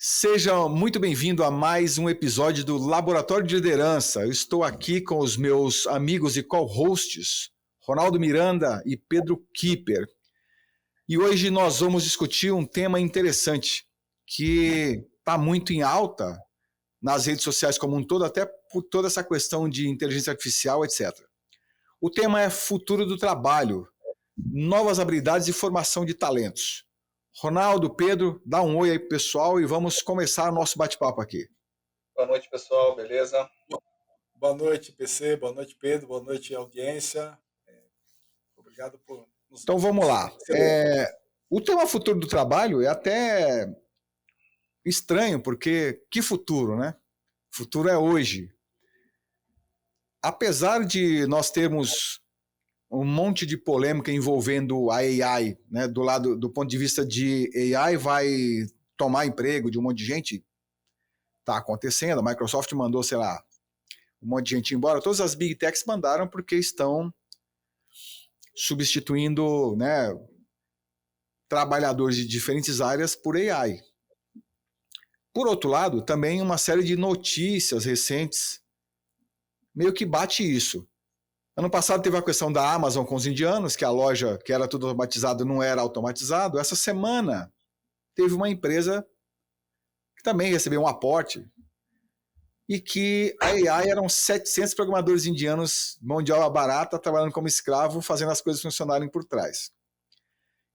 Seja muito bem-vindo a mais um episódio do Laboratório de Liderança. Eu estou aqui com os meus amigos e co-hosts, Ronaldo Miranda e Pedro Kipper. E hoje nós vamos discutir um tema interessante que está muito em alta nas redes sociais como um todo, até por toda essa questão de inteligência artificial, etc. O tema é futuro do trabalho, novas habilidades e formação de talentos. Ronaldo, Pedro, dá um oi aí pro pessoal e vamos começar o nosso bate-papo aqui. Boa noite, pessoal, beleza? Boa noite, PC, boa noite, Pedro, boa noite, audiência. Obrigado por nos. Então vamos lá. O tema futuro do trabalho é até estranho, porque que futuro, né? Futuro é hoje. Apesar de nós termos um monte de polêmica envolvendo a AI, né? Do ponto de vista de AI vai tomar emprego de um monte de gente, está acontecendo. A Microsoft mandou, sei lá, um monte de gente embora. Todas as Big Techs mandaram porque estão substituindo, né, trabalhadores de diferentes áreas por AI. Por outro lado, também uma série de notícias recentes meio que bate isso. Ano passado teve a questão da Amazon com os indianos, que a loja que era tudo automatizado não era automatizado. Essa semana teve uma empresa que também recebeu um aporte e que a AI eram 700 programadores indianos, mão de obra barata, trabalhando como escravo, fazendo as coisas funcionarem por trás.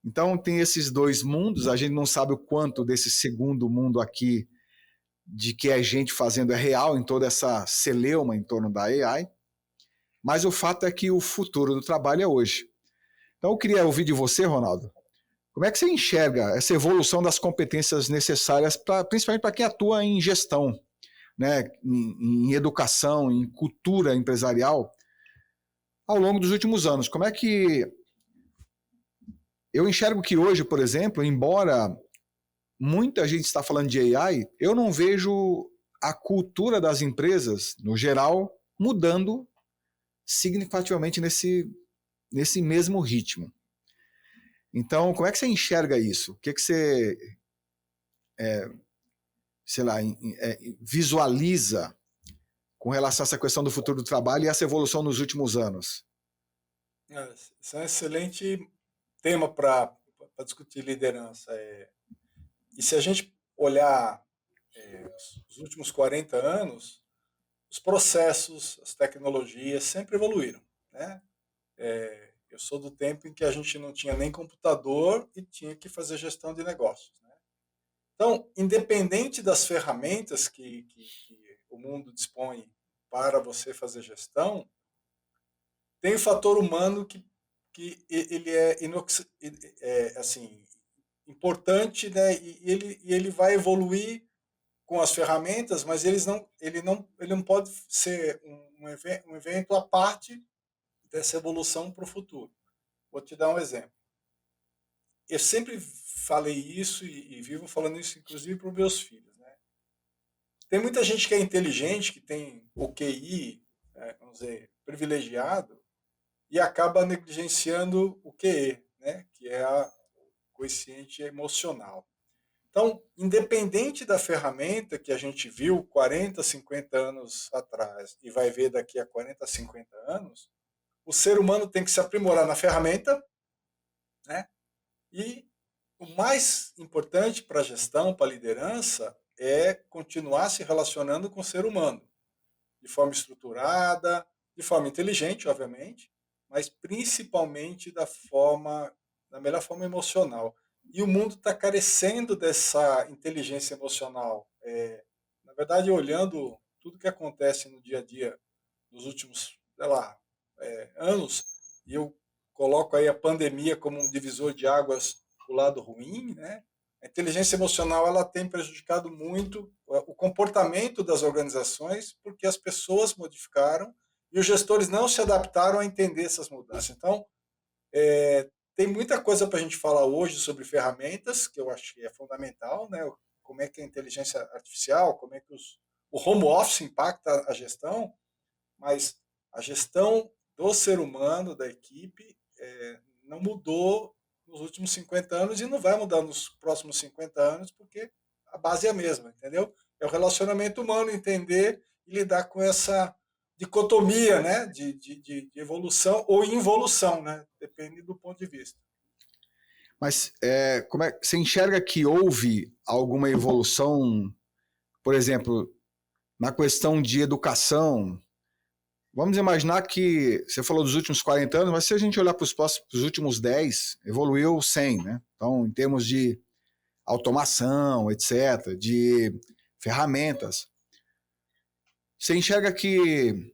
Então tem esses dois mundos, a gente não sabe o quanto desse segundo mundo aqui, de que é gente fazendo é real em toda essa celeuma em torno da AI, mas o fato é que o futuro do trabalho é hoje. Então eu queria ouvir de você, Ronaldo, como é que você enxerga essa evolução das competências necessárias, principalmente para quem atua em gestão, né, em educação, em cultura empresarial, ao longo dos últimos anos? Como é que eu enxergo que hoje, por exemplo, embora muita gente está falando de AI, eu não vejo a cultura das empresas, no geral, mudando significativamente nesse mesmo ritmo. Então, como é que você enxerga isso? O que você, sei lá, visualiza com relação a essa questão do futuro do trabalho e essa evolução nos últimos anos? Esse é um excelente tema para discutir liderança. E se a gente olhar os últimos 40 anos, os processos, as tecnologias sempre evoluíram, né? Eu sou do tempo em que a gente não tinha nem computador e tinha que fazer gestão de negócios, né? Então, independente das ferramentas que o mundo dispõe para você fazer gestão, tem o fator humano que ele assim, importante, né? E ele vai evoluir com as ferramentas, mas ele não pode ser um evento à parte dessa evolução para o futuro. Vou te dar um exemplo. Eu sempre falei isso e vivo falando isso, inclusive, para os meus filhos, né? Tem muita gente que é inteligente, que tem o QI, vamos dizer, privilegiado, e acaba negligenciando o QE, né? Que é o coeficiente emocional. Então, independente da ferramenta que a gente viu 40, 50 anos atrás e vai ver daqui a 40, 50 anos, o ser humano tem que se aprimorar na ferramenta, né? E o mais importante para a gestão, para a liderança, é continuar se relacionando com o ser humano, de forma estruturada, de forma inteligente, obviamente, mas principalmente da melhor forma emocional. E o mundo está carecendo dessa inteligência emocional. Na verdade, olhando tudo que acontece no dia a dia nos últimos, sei lá, anos, e eu coloco aí a pandemia como um divisor de águas do lado ruim, né? A inteligência emocional ela tem prejudicado muito o comportamento das organizações porque as pessoas modificaram e os gestores não se adaptaram a entender essas mudanças. Então, tem muita coisa para a gente falar hoje sobre ferramentas, que eu acho que é fundamental, né? Como é que a inteligência artificial, como é que o home office impacta a gestão, mas a gestão do ser humano, da equipe, não mudou nos últimos 50 anos e não vai mudar nos próximos 50 anos, porque a base é a mesma, entendeu? É o relacionamento humano, entender e lidar com essa dicotomia, né, de evolução ou involução, né? Depende do ponto de vista. Mas como é, você enxerga que houve alguma evolução, por exemplo, na questão de educação? Vamos imaginar que você falou dos últimos 40 anos, mas se a gente olhar para os últimos 10, evoluiu 100, né? Então, em termos de automação, etc., de ferramentas, você enxerga que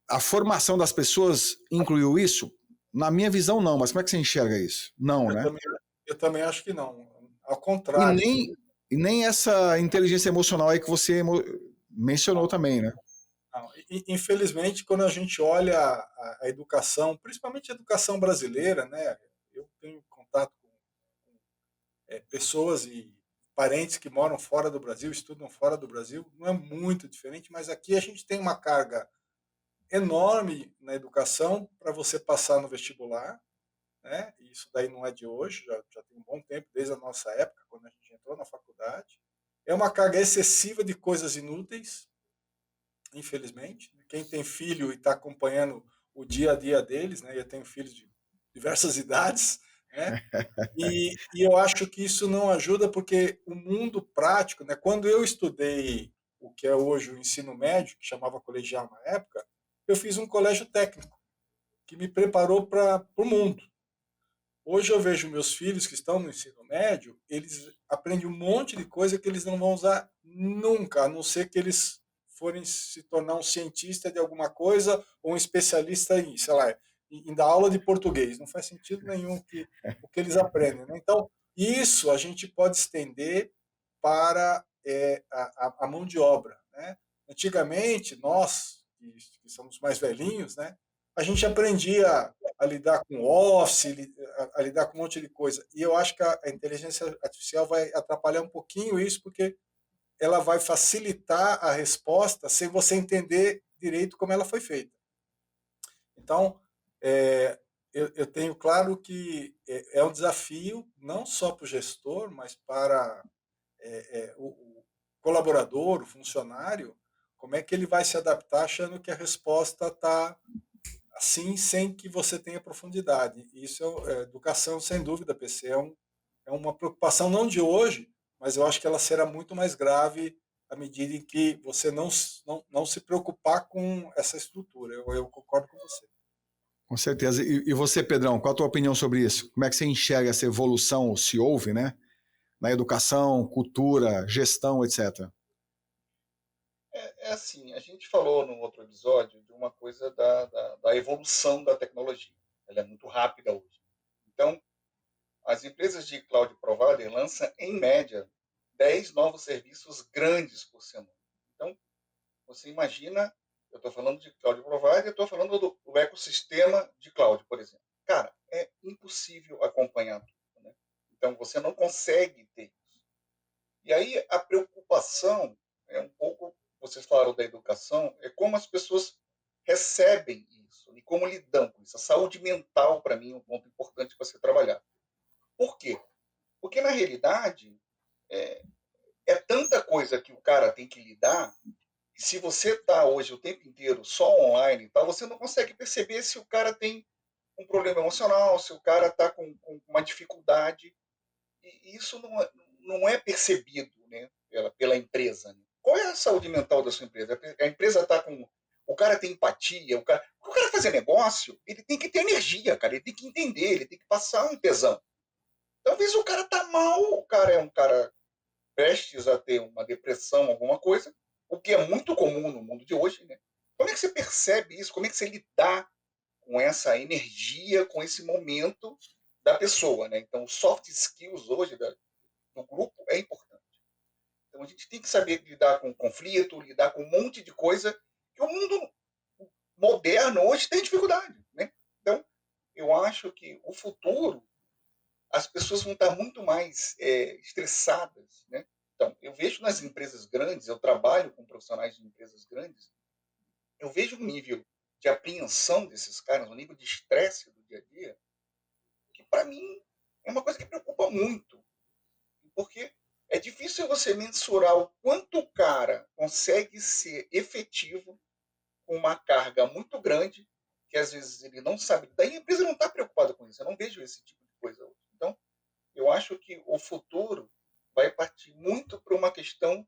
a formação das pessoas incluiu isso? Na minha visão, não, mas como é que você enxerga isso? Não, Eu né? também, eu também acho que não. Ao E contrário, nem, e nem essa inteligência emocional aí que você mencionou não, também, né? não. Infelizmente, quando a gente olha a educação, principalmente a educação brasileira, né? Eu tenho contato com pessoas e parentes que moram fora do Brasil, estudam fora do Brasil, não é muito diferente, mas aqui a gente tem uma carga enorme na educação para você passar no vestibular, né? E isso daí não é de hoje, já tem um bom tempo, desde a nossa época, quando a gente entrou na faculdade. É uma carga excessiva de coisas inúteis, infelizmente. Quem tem filho e está acompanhando o dia a dia deles, né? Eu tenho filhos de diversas idades, né? E eu acho que isso não ajuda porque o mundo prático, né? Quando eu estudei o que é hoje o ensino médio, que chamava colegial na época, eu fiz um colégio técnico que me preparou para o mundo. Hoje eu vejo meus filhos que estão no ensino médio, eles aprendem um monte de coisa que eles não vão usar nunca, a não ser que eles forem se tornar um cientista de alguma coisa ou um especialista em, sei lá, em dar aula de português. Não faz sentido nenhum o que eles aprendem, né? Então, isso a gente pode estender para a mão de obra, né? Antigamente, nós, que somos mais velhinhos, né, a gente aprendia a lidar com Office, a lidar com um monte de coisa. E eu acho que a inteligência artificial vai atrapalhar um pouquinho isso, porque ela vai facilitar a resposta sem você entender direito como ela foi feita. Então, eu tenho claro que é um desafio não só para o gestor, mas para o colaborador, o funcionário, como é que ele vai se adaptar achando que a resposta está assim, sem que você tenha profundidade. Isso educação, sem dúvida, PC. É uma preocupação não de hoje, mas eu acho que ela será muito mais grave à medida em que você não se preocupar com essa estrutura. Eu concordo com você. Com certeza. E você, Pedrão, qual a tua opinião sobre isso? Como é que você enxerga essa evolução, se houve, né? Na educação, cultura, gestão, etc. É assim, a gente falou no outro episódio de uma coisa da evolução da tecnologia. Ela é muito rápida hoje. Então, as empresas de cloud provider lançam, em média, 10 novos serviços grandes por semana. Então, você imagina, eu estou falando de cloud provider, eu estou falando do ecossistema de cloud, por exemplo. Cara, é impossível acompanhar tudo, né? Então, você não consegue ter isso. E aí, a preocupação é um pouco, vocês falaram da educação, é como as pessoas recebem isso e como lidam com isso. A saúde mental, para mim, é um ponto importante para você trabalhar. Por quê? Porque, na realidade, é, é tanta coisa que o cara tem que lidar, que se você está hoje o tempo inteiro só online, tá, você não consegue perceber se o cara tem um problema emocional, se o cara está com uma dificuldade. E isso não é percebido, né, pela empresa. Né? Qual é a saúde mental da sua empresa? A empresa está com. O cara tem empatia, o cara fazer negócio, ele tem que ter energia, cara, ele tem que entender, ele tem que passar um tesão. Talvez o cara tá mal, o cara é um cara prestes a ter uma depressão, alguma coisa, o que é muito comum no mundo de hoje, né? Como é que você percebe isso? Como é que você lidar com essa energia, com esse momento da pessoa, né? Então, soft skills hoje do grupo é importante. Então, a gente tem que saber lidar com conflito, lidar com um monte de coisa que o mundo moderno hoje tem dificuldade, né? Então, eu acho que o futuro as pessoas vão estar muito mais estressadas, né? Então, eu vejo nas empresas grandes, eu trabalho com profissionais de empresas grandes, eu vejo um nível de apreensão desses caras, um nível de estresse do dia a dia, que para mim é uma coisa que preocupa muito. Porque é difícil você mensurar o quanto o cara consegue ser efetivo com uma carga muito grande, que às vezes ele não sabe. Daí a empresa não está preocupada com isso. Eu não vejo esse tipo de coisa hoje. Então, eu acho que o futuro vai partir muito para uma questão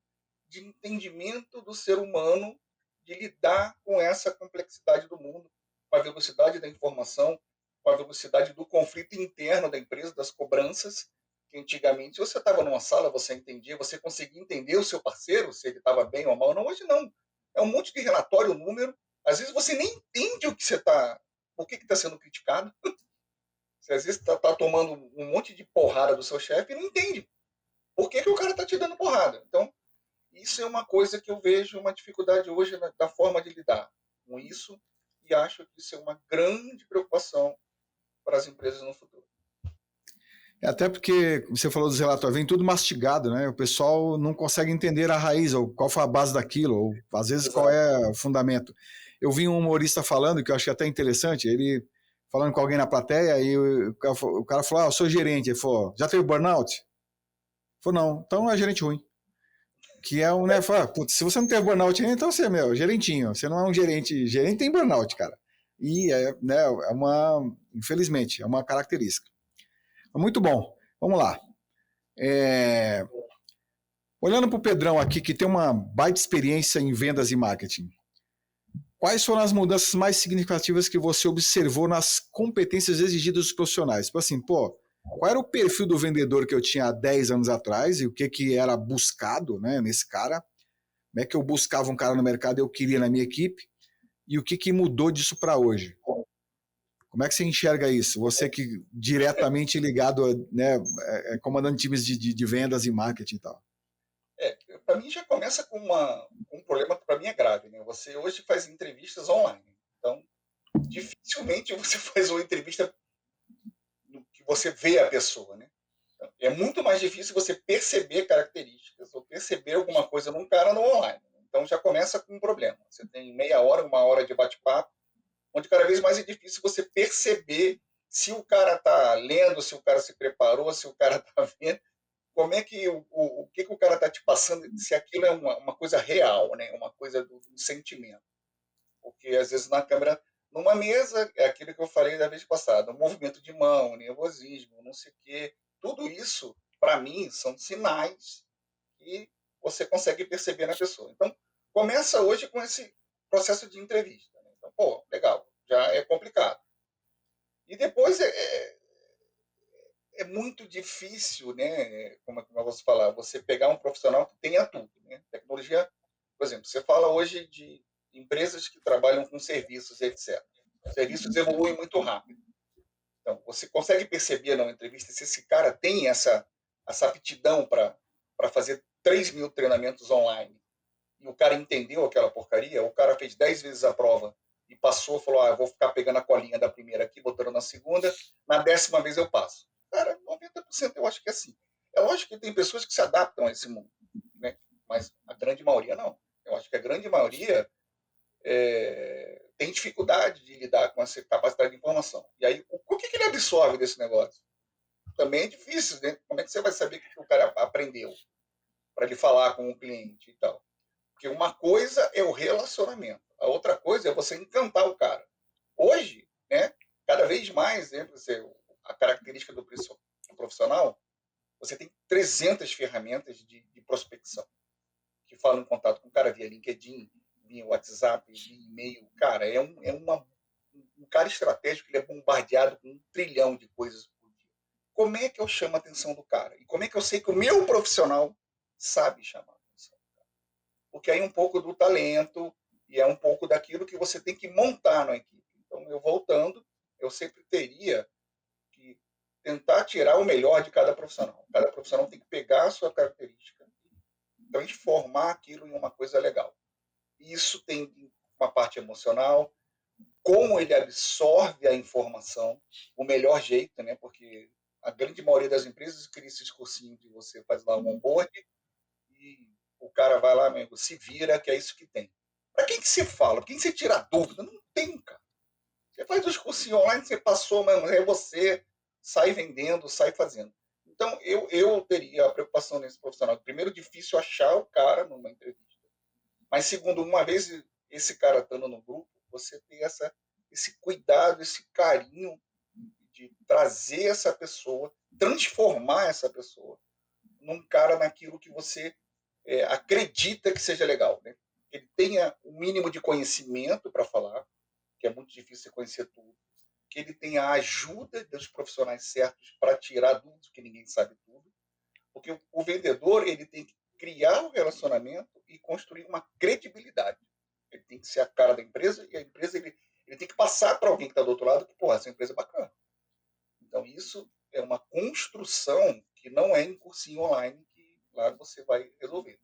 de entendimento do ser humano, de lidar com essa complexidade do mundo, com a velocidade da informação, com a velocidade do conflito interno da empresa, das cobranças, que antigamente você estava numa sala, você entendia, você conseguia entender o seu parceiro, se ele estava bem ou mal. Não, hoje não. É um monte de relatório, número. Às vezes você nem entende o que você está, por que está sendo criticado. Você às vezes está tomando um monte de porrada do seu chefe e não entende por que o cara está te dando porrada. Então, isso é uma coisa que eu vejo uma dificuldade hoje da forma de lidar com isso, e acho que isso é uma grande preocupação para as empresas no futuro. Até porque você falou dos relatórios, vem tudo mastigado, né? O pessoal não consegue entender a raiz, ou qual foi a base daquilo, ou às vezes qual é o fundamento. Eu vi um humorista falando, que eu achei até interessante, ele falando com alguém na plateia, e o cara falou, eu sou gerente. Ele falou, já teve burnout? Ele falou, não, então é gerente ruim. Que é um, né? Fala, putz, se você não teve burnout ainda, então você é meu gerentinho. Você não é um gerente. Gerente tem burnout, cara. E né, é uma, infelizmente, é uma característica. Muito bom. Vamos lá. Olhando para o Pedrão aqui, que tem uma baita experiência em vendas e marketing, quais foram as mudanças mais significativas que você observou nas competências exigidas dos profissionais? Tipo assim, qual era o perfil do vendedor que eu tinha há 10 anos atrás e o que era buscado, né, nesse cara? Como é que eu buscava um cara no mercado e eu queria na minha equipe? E o que mudou disso para hoje? Como é que você enxerga isso? Você que diretamente ligado, né, comandando times de vendas e marketing e tal. Para mim já começa com um problema que para mim é grave, né? Você hoje faz entrevistas online, então dificilmente você faz uma entrevista que você vê a pessoa, né? É muito mais difícil você perceber características ou perceber alguma coisa num cara no online. Então já começa com um problema. Você tem meia hora, uma hora de bate-papo, onde cada vez mais é difícil você perceber se o cara está lendo, se o cara se preparou, se o cara está vendo, como é que o que o cara está te passando, se aquilo é uma coisa real, né? Uma coisa do sentimento. Porque às vezes na câmera, numa mesa, é aquilo que eu falei da vez passada, um movimento de mão, nervosismo, não sei o quê. Tudo isso, para mim, são sinais que você consegue perceber na pessoa. Então, começa hoje com esse processo de entrevista. Né? Então, legal, já é complicado. E depois é muito difícil, né? Como eu posso falar, você pegar um profissional que tenha tudo. Né? Tecnologia, por exemplo, você fala hoje de empresas que trabalham com serviços, etc. Serviços evoluem muito rápido. Então, você consegue perceber na entrevista se esse cara tem essa aptidão para fazer 3.000 treinamentos online e o cara entendeu aquela porcaria, o cara fez 10 vezes a prova e passou, falou, eu vou ficar pegando a colinha da primeira aqui, botando na segunda, na 10ª vez eu passo. Cara, 90% eu acho que é assim. É lógico que tem pessoas que se adaptam a esse mundo, né? Mas a grande maioria não. Eu acho que a grande maioria tem dificuldade de lidar com essa capacidade de informação. E aí, o que ele absorve desse negócio? Também é difícil, né? Como é que você vai saber o que o cara aprendeu para ele falar com o cliente e tal? Porque uma coisa é o relacionamento, a outra coisa é você encantar o cara. Hoje, né, cada vez mais, né, a característica do profissional, você tem 300 ferramentas de prospecção que falam em contato com o cara via LinkedIn, via WhatsApp, via e-mail. Cara, um cara estratégico, ele é bombardeado com 1 trilhão de coisas por dia. Como é que eu chamo a atenção do cara? E como é que eu sei que o meu profissional sabe chamar a atenção do cara? Porque aí é um pouco do talento e é um pouco daquilo que você tem que montar na equipe. Então, eu sempre teria que tentar tirar o melhor de cada profissional. Cada profissional tem que pegar a sua característica e transformar aquilo em uma coisa legal. Isso tem uma parte emocional, como ele absorve a informação, o melhor jeito, né? Porque a grande maioria das empresas cria esse cursinho de você faz lá um onboard e o cara vai lá, amigo, se vira, que é isso que tem. Para quem que você fala? Quem você tira dúvida? Não tem, cara. Você faz os cursinhos online, você passou, mesmo, é você, sai vendendo, sai fazendo. Então, eu teria a preocupação nesse profissional. Primeiro, difícil achar o cara numa entrevista. Mas, segundo, uma vez esse cara estando no grupo, você tem esse cuidado, esse carinho de trazer essa pessoa, transformar essa pessoa num cara naquilo que você acredita que seja legal. Né? Ele tenha o mínimo de conhecimento para falar, que é muito difícil você conhecer tudo. Que ele tenha a ajuda dos profissionais certos para tirar dúvidas, que ninguém sabe tudo. Porque o vendedor ele tem que criar um relacionamento e construir uma credibilidade. Ele tem que ser a cara da empresa e a empresa ele tem que passar para alguém que está do outro lado que, porra, essa empresa é bacana. Então, isso é uma construção que não é em cursinho online que lá você vai resolver.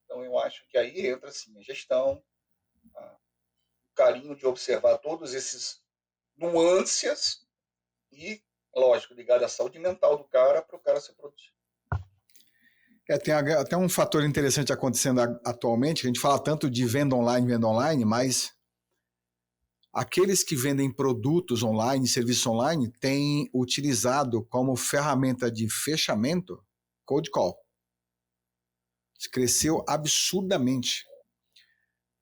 Então, eu acho que aí entra assim, a gestão, o carinho de observar todos esses nuances e, lógico, ligado à saúde mental do cara para o cara ser produtivo. Tem até um fator interessante acontecendo atualmente, que a gente fala tanto de venda online, mas aqueles que vendem produtos online, serviços online, têm utilizado como ferramenta de fechamento cold call. Isso cresceu absurdamente,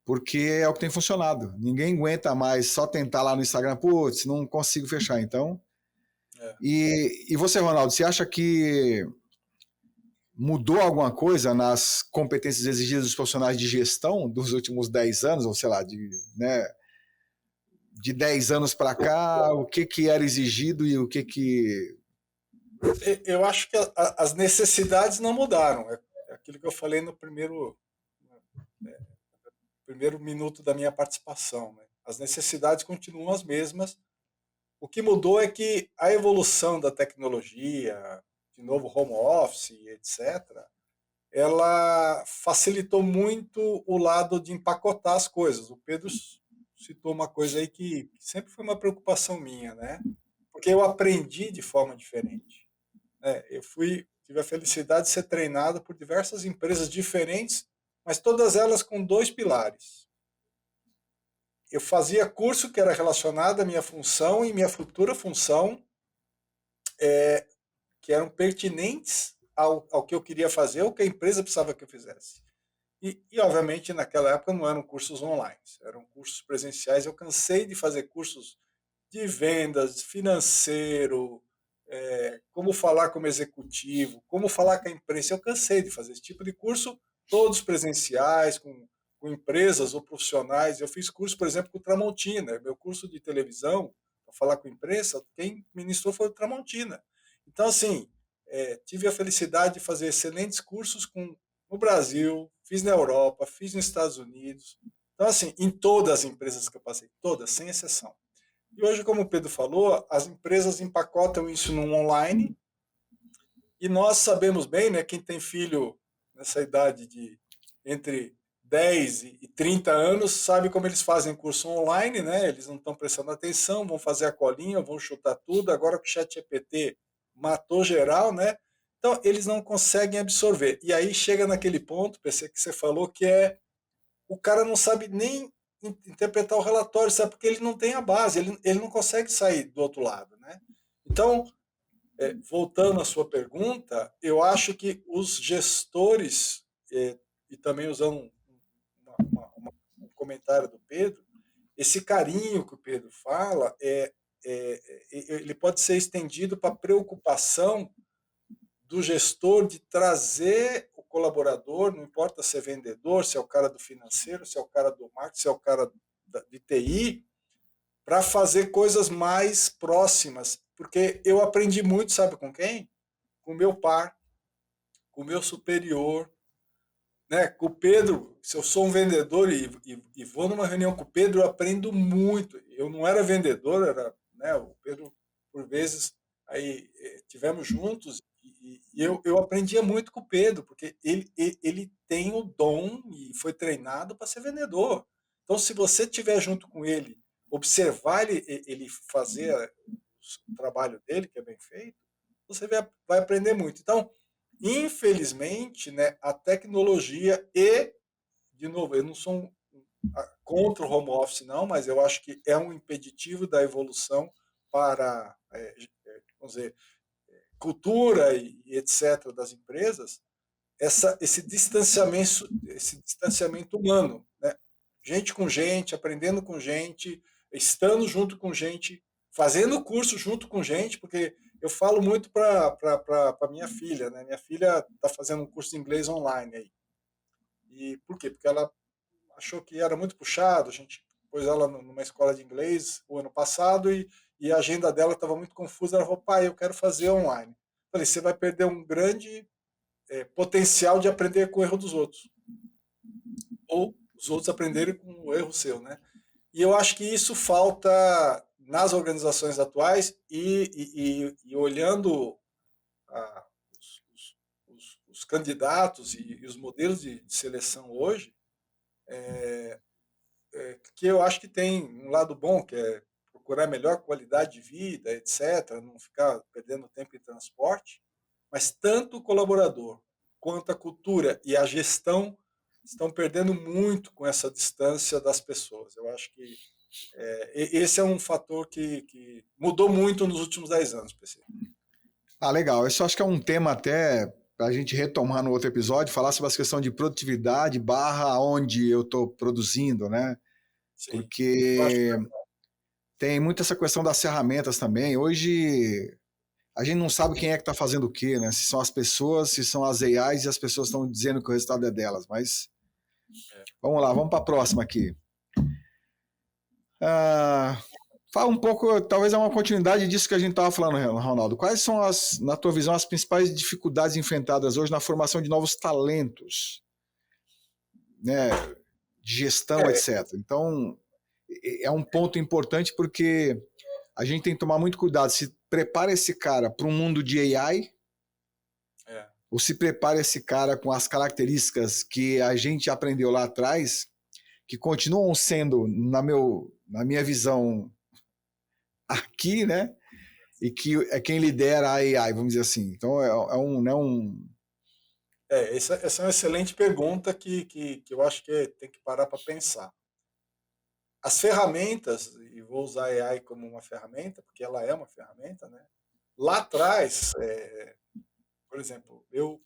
porque é o que tem funcionado. Ninguém aguenta mais só tentar lá no Instagram, putz, não consigo fechar. Então, e você, Ronaldo, você acha que mudou alguma coisa nas competências exigidas dos profissionais de gestão dos últimos 10 anos, ou sei lá, de 10 anos para cá, o que era exigido e o que... Eu acho que as necessidades não mudaram. É aquilo que eu falei no primeiro minuto da minha participação. Né? As necessidades continuam as mesmas. O que mudou é que a evolução da tecnologia, de novo home office, etc., ela facilitou muito o lado de empacotar as coisas. O Pedro citou uma coisa aí que sempre foi uma preocupação minha, né? Porque eu aprendi de forma diferente. Eu tive a felicidade de ser treinado por diversas empresas diferentes, mas todas elas com 2 pilares. Eu fazia curso que era relacionado à minha função e minha futura função, que eram pertinentes ao que eu queria fazer, ou que a empresa precisava que eu fizesse. E, obviamente, naquela época não eram cursos online, eram cursos presenciais. Eu cansei de fazer cursos de vendas, financeiro, como falar como executivo, como falar com a imprensa. Eu cansei de fazer esse tipo de curso, todos presenciais, com empresas ou profissionais. Eu fiz curso, por exemplo, com o Tramontina. Meu curso de televisão, para falar com a imprensa, quem ministrou foi o Tramontina. Então, assim, tive a felicidade de fazer excelentes cursos no Brasil, fiz na Europa, fiz nos Estados Unidos. Então, assim, em todas as empresas que eu passei, todas, sem exceção. E hoje, como o Pedro falou, as empresas empacotam isso no online e nós sabemos bem, né, quem tem filho nessa idade de entre 10 e 30 anos, sabe como eles fazem curso online, né? Eles não estão prestando atenção, vão fazer a colinha, vão chutar tudo. Agora que o ChatGPT matou geral, né? Então, eles não conseguem absorver. E aí chega naquele ponto, PC, que você falou, que o cara não sabe nem interpretar o relatório, sabe? Porque ele não tem a base, ele não consegue sair do outro lado, né? Então, voltando à sua pergunta, eu acho que os gestores, e também usando um comentário do Pedro, esse carinho que o Pedro fala, ele pode ser estendido para a preocupação do gestor de trazer o colaborador, não importa se é vendedor, se é o cara do financeiro, se é o cara do marketing, se é o cara de TI, para fazer coisas mais próximas. Porque eu aprendi muito, sabe com quem? Com o meu par, com o meu superior, né? Com o Pedro. Se eu sou um vendedor e vou numa reunião com o Pedro, eu aprendo muito. Eu não era vendedor, era, né, o Pedro, por vezes, aí tivemos juntos e eu aprendia muito com o Pedro, porque ele tem o dom e foi treinado para ser vendedor. Então, se você estiver junto com ele, observar ele fazer o trabalho dele, que é bem feito, você vai aprender muito. Então, infelizmente, né, a tecnologia de novo, eu não sou contra o home office, não, mas eu acho que é um impeditivo da evolução para, vamos dizer, cultura e etc. das empresas, esse distanciamento humano, né? Gente com gente, aprendendo com gente, estando junto com gente, fazendo curso junto com gente, porque eu falo muito para minha filha, né? Minha filha está fazendo um curso de inglês online aí. E por quê? Porque ela achou que era muito puxado, a gente pôs ela numa escola de inglês o ano passado e a agenda dela estava muito confusa. Ela falou, pai, eu quero fazer online. Eu falei, você vai perder um grande potencial de aprender com o erro dos outros. Ou os outros aprenderem com o erro seu, né? E eu acho que isso falta nas organizações atuais e olhando os candidatos e os modelos de seleção hoje, que eu acho que tem um lado bom, que é procurar melhor qualidade de vida, etc., não ficar perdendo tempo em transporte, mas tanto o colaborador quanto a cultura e a gestão estão perdendo muito com essa distância das pessoas. Eu acho que esse é um fator que mudou muito nos últimos 10 anos, PC. Legal. Isso acho que é um tema até para a gente retomar no outro episódio, falar sobre essa questão de produtividade / onde eu estou produzindo, né? Sim, porque tem muito essa questão das ferramentas também. Hoje a gente não sabe quem é que está fazendo o quê, né? Se são as pessoas, se são as AIs e as pessoas estão dizendo que o resultado é delas. Mas vamos lá, vamos para a próxima aqui. Fala um pouco, talvez é uma continuidade disso que a gente estava falando, Ronaldo. Quais são, na tua visão, as principais dificuldades enfrentadas hoje na formação de novos talentos, né? De gestão, etc. Então, é um ponto importante porque a gente tem que tomar muito cuidado. Se prepara esse cara para um mundo de AI, ou se prepara esse cara com as características que a gente aprendeu lá atrás, que continuam sendo, na minha visão, aqui, né? E que é quem lidera a AI, vamos dizer assim. Então, essa é uma excelente pergunta que eu acho que tem que parar para pensar. As ferramentas, e vou usar a AI como uma ferramenta, porque ela é uma ferramenta, né? Lá atrás, por exemplo, eu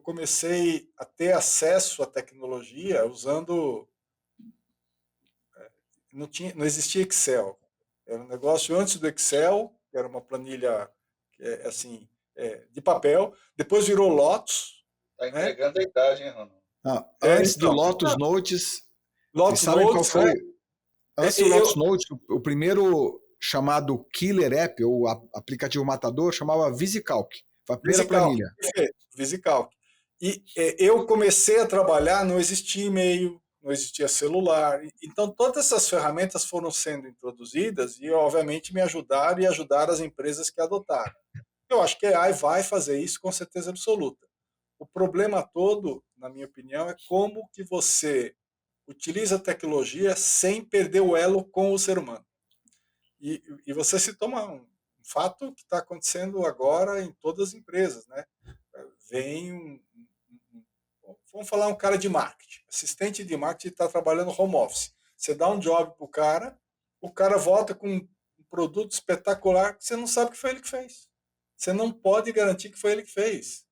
comecei a ter acesso à tecnologia usando... Não existia Excel. Era um negócio antes do Excel, que era uma planilha assim, de papel. Depois virou Lotus. Está entregando, né? A idade, hein, Ronaldo? Antes do Lotus Notes... Lotus sabem Notes, qual foi? né? Antes do Lotus Notes, o primeiro chamado Killer App, ou aplicativo matador, chamava VisiCalc. Foi a primeira planilha. Perfeito, VisiCalc. E eu comecei a trabalhar, não existia e-mail, não existia celular. Então, todas essas ferramentas foram sendo introduzidas e, obviamente, me ajudaram e ajudaram as empresas que adotaram. Eu acho que a AI vai fazer isso com certeza absoluta. O problema todo, na minha opinião, é como que você utiliza a tecnologia sem perder o elo com o ser humano. E você citou um fato que está acontecendo agora em todas as empresas, né? Vem vamos falar um cara de marketing, assistente de marketing, está trabalhando home office. Você dá um job para o cara volta com um produto espetacular que você não sabe que foi ele que fez. Você não pode garantir que foi ele que fez.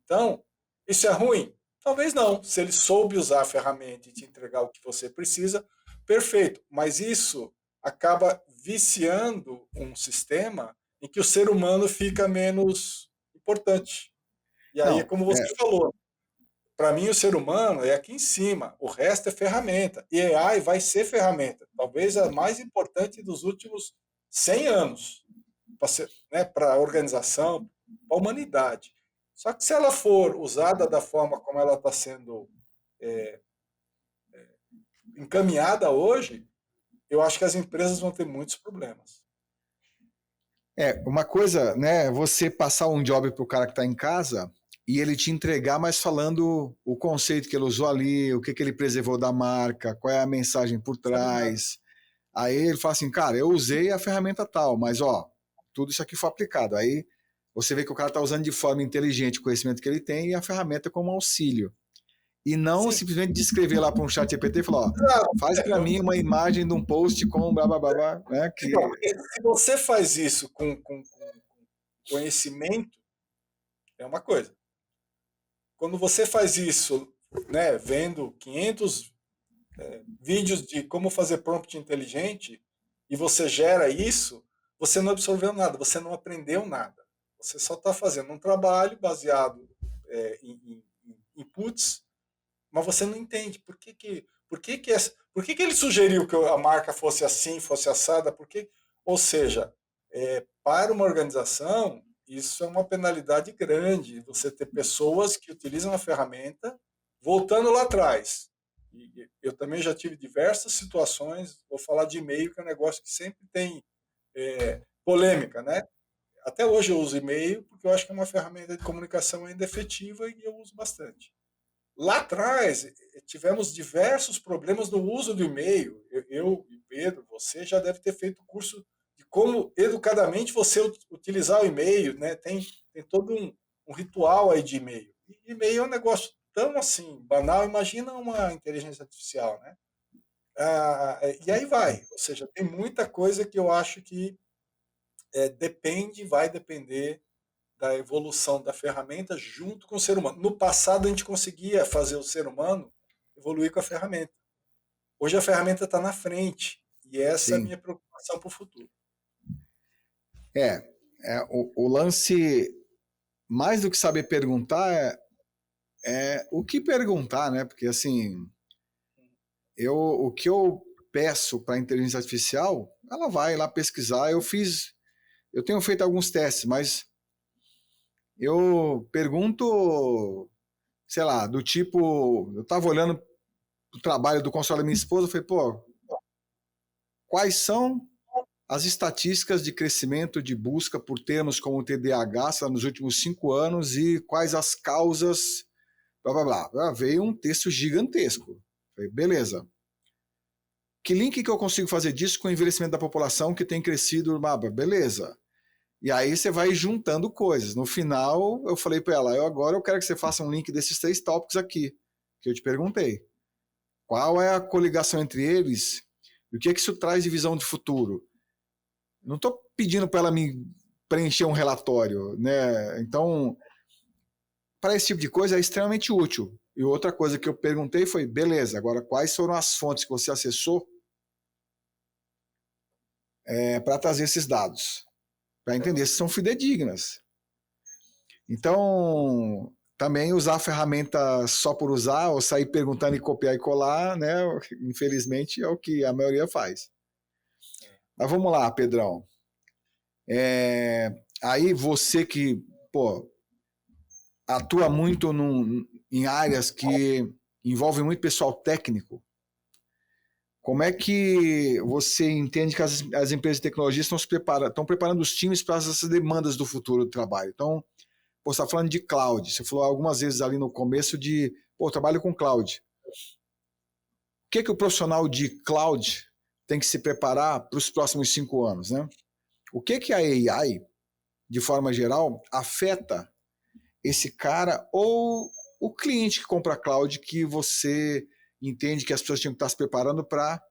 Então, isso é ruim? Talvez não. Se ele soube usar a ferramenta e te entregar o que você precisa, perfeito. Mas isso acaba viciando um sistema em que o ser humano fica menos importante. E aí, como você falou, para mim o ser humano é aqui em cima, o resto é ferramenta. E a AI vai ser ferramenta, talvez a mais importante dos últimos 100 anos, para a organização, para a humanidade. Só que se ela for usada da forma como ela está sendo encaminhada hoje, eu acho que as empresas vão ter muitos problemas. Uma coisa, né, você passar um job para o cara que está em casa e ele te entregar, mas falando o conceito que ele usou ali, o que ele preservou da marca, qual é a mensagem por trás. Aí ele fala assim, cara, eu usei a ferramenta tal, mas tudo isso aqui foi aplicado. Aí você vê que o cara está usando de forma inteligente o conhecimento que ele tem e a ferramenta como auxílio. E não simplesmente descrever lá para um chat GPT e falar, faz para mim uma imagem de um post com blá blá blá blá. Né, Se você faz isso com conhecimento é uma coisa. Quando você faz isso, né, vendo 500 vídeos de como fazer prompt inteligente e você gera isso, você não absorveu nada, você não aprendeu nada. Você só está fazendo um trabalho baseado em inputs, mas você não entende por que ele sugeriu que a marca fosse assim, fosse assada, ou seja, para uma organização, isso é uma penalidade grande, você ter pessoas que utilizam a ferramenta, voltando lá atrás. E eu também já tive diversas situações, vou falar de e-mail, que é um negócio que sempre tem polêmica, né? Até hoje eu uso e-mail, porque eu acho que é uma ferramenta de comunicação ainda efetiva e eu uso bastante. Lá atrás, tivemos diversos problemas no uso do e-mail. Eu e Pedro, você já deve ter feito curso de como educadamente você utilizar o e-mail, né? Tem todo um ritual aí de e-mail. E e-mail é um negócio tão assim, banal, imagina uma inteligência artificial, né? E aí vai, ou seja, tem muita coisa que eu acho que vai depender da evolução da ferramenta junto com o ser humano. No passado, a gente conseguia fazer o ser humano evoluir com a ferramenta. Hoje, a ferramenta está na frente. E essa é a Sim. minha preocupação para o futuro. O lance, mais do que saber perguntar, é o que perguntar, né? Porque, assim, o que eu peço para a inteligência artificial, ela vai lá pesquisar. Eu tenho feito alguns testes, mas eu pergunto, sei lá, do tipo, eu estava olhando o trabalho do console da minha esposa, eu falei, pô, quais são as estatísticas de crescimento de busca por termos como TDAH nos últimos 5 anos e quais as causas, blá blá blá. Veio um texto gigantesco. Falei, beleza. Que link que eu consigo fazer disso com o envelhecimento da população que tem crescido? Beleza. E aí você vai juntando coisas. No final, eu falei para ela, agora eu quero que você faça um link desses 3 tópicos aqui, que eu te perguntei. Qual é a coligação entre eles? E o que isso traz de visão de futuro? Não estou pedindo para ela me preencher um relatório, né? Então, para esse tipo de coisa é extremamente útil. E outra coisa que eu perguntei foi, beleza, agora quais foram as fontes que você acessou para trazer esses dados? Para entender se são fidedignas. Então, também usar a ferramenta só por usar, ou sair perguntando e copiar e colar, né? Infelizmente é o que a maioria faz. Mas vamos lá, Pedrão. Aí você que, pô, atua muito em áreas que envolvem muito pessoal técnico, como é que você entende que as empresas de tecnologia estão preparando os times para essas demandas do futuro do trabalho? Então, pô, você está falando de cloud, você falou algumas vezes ali no começo de, pô, eu trabalho com cloud. O que o profissional de cloud tem que se preparar para os próximos 5 anos, né? O que a AI, de forma geral, afeta esse cara ou o cliente que compra cloud que você entende que as pessoas tinham que estar se preparando para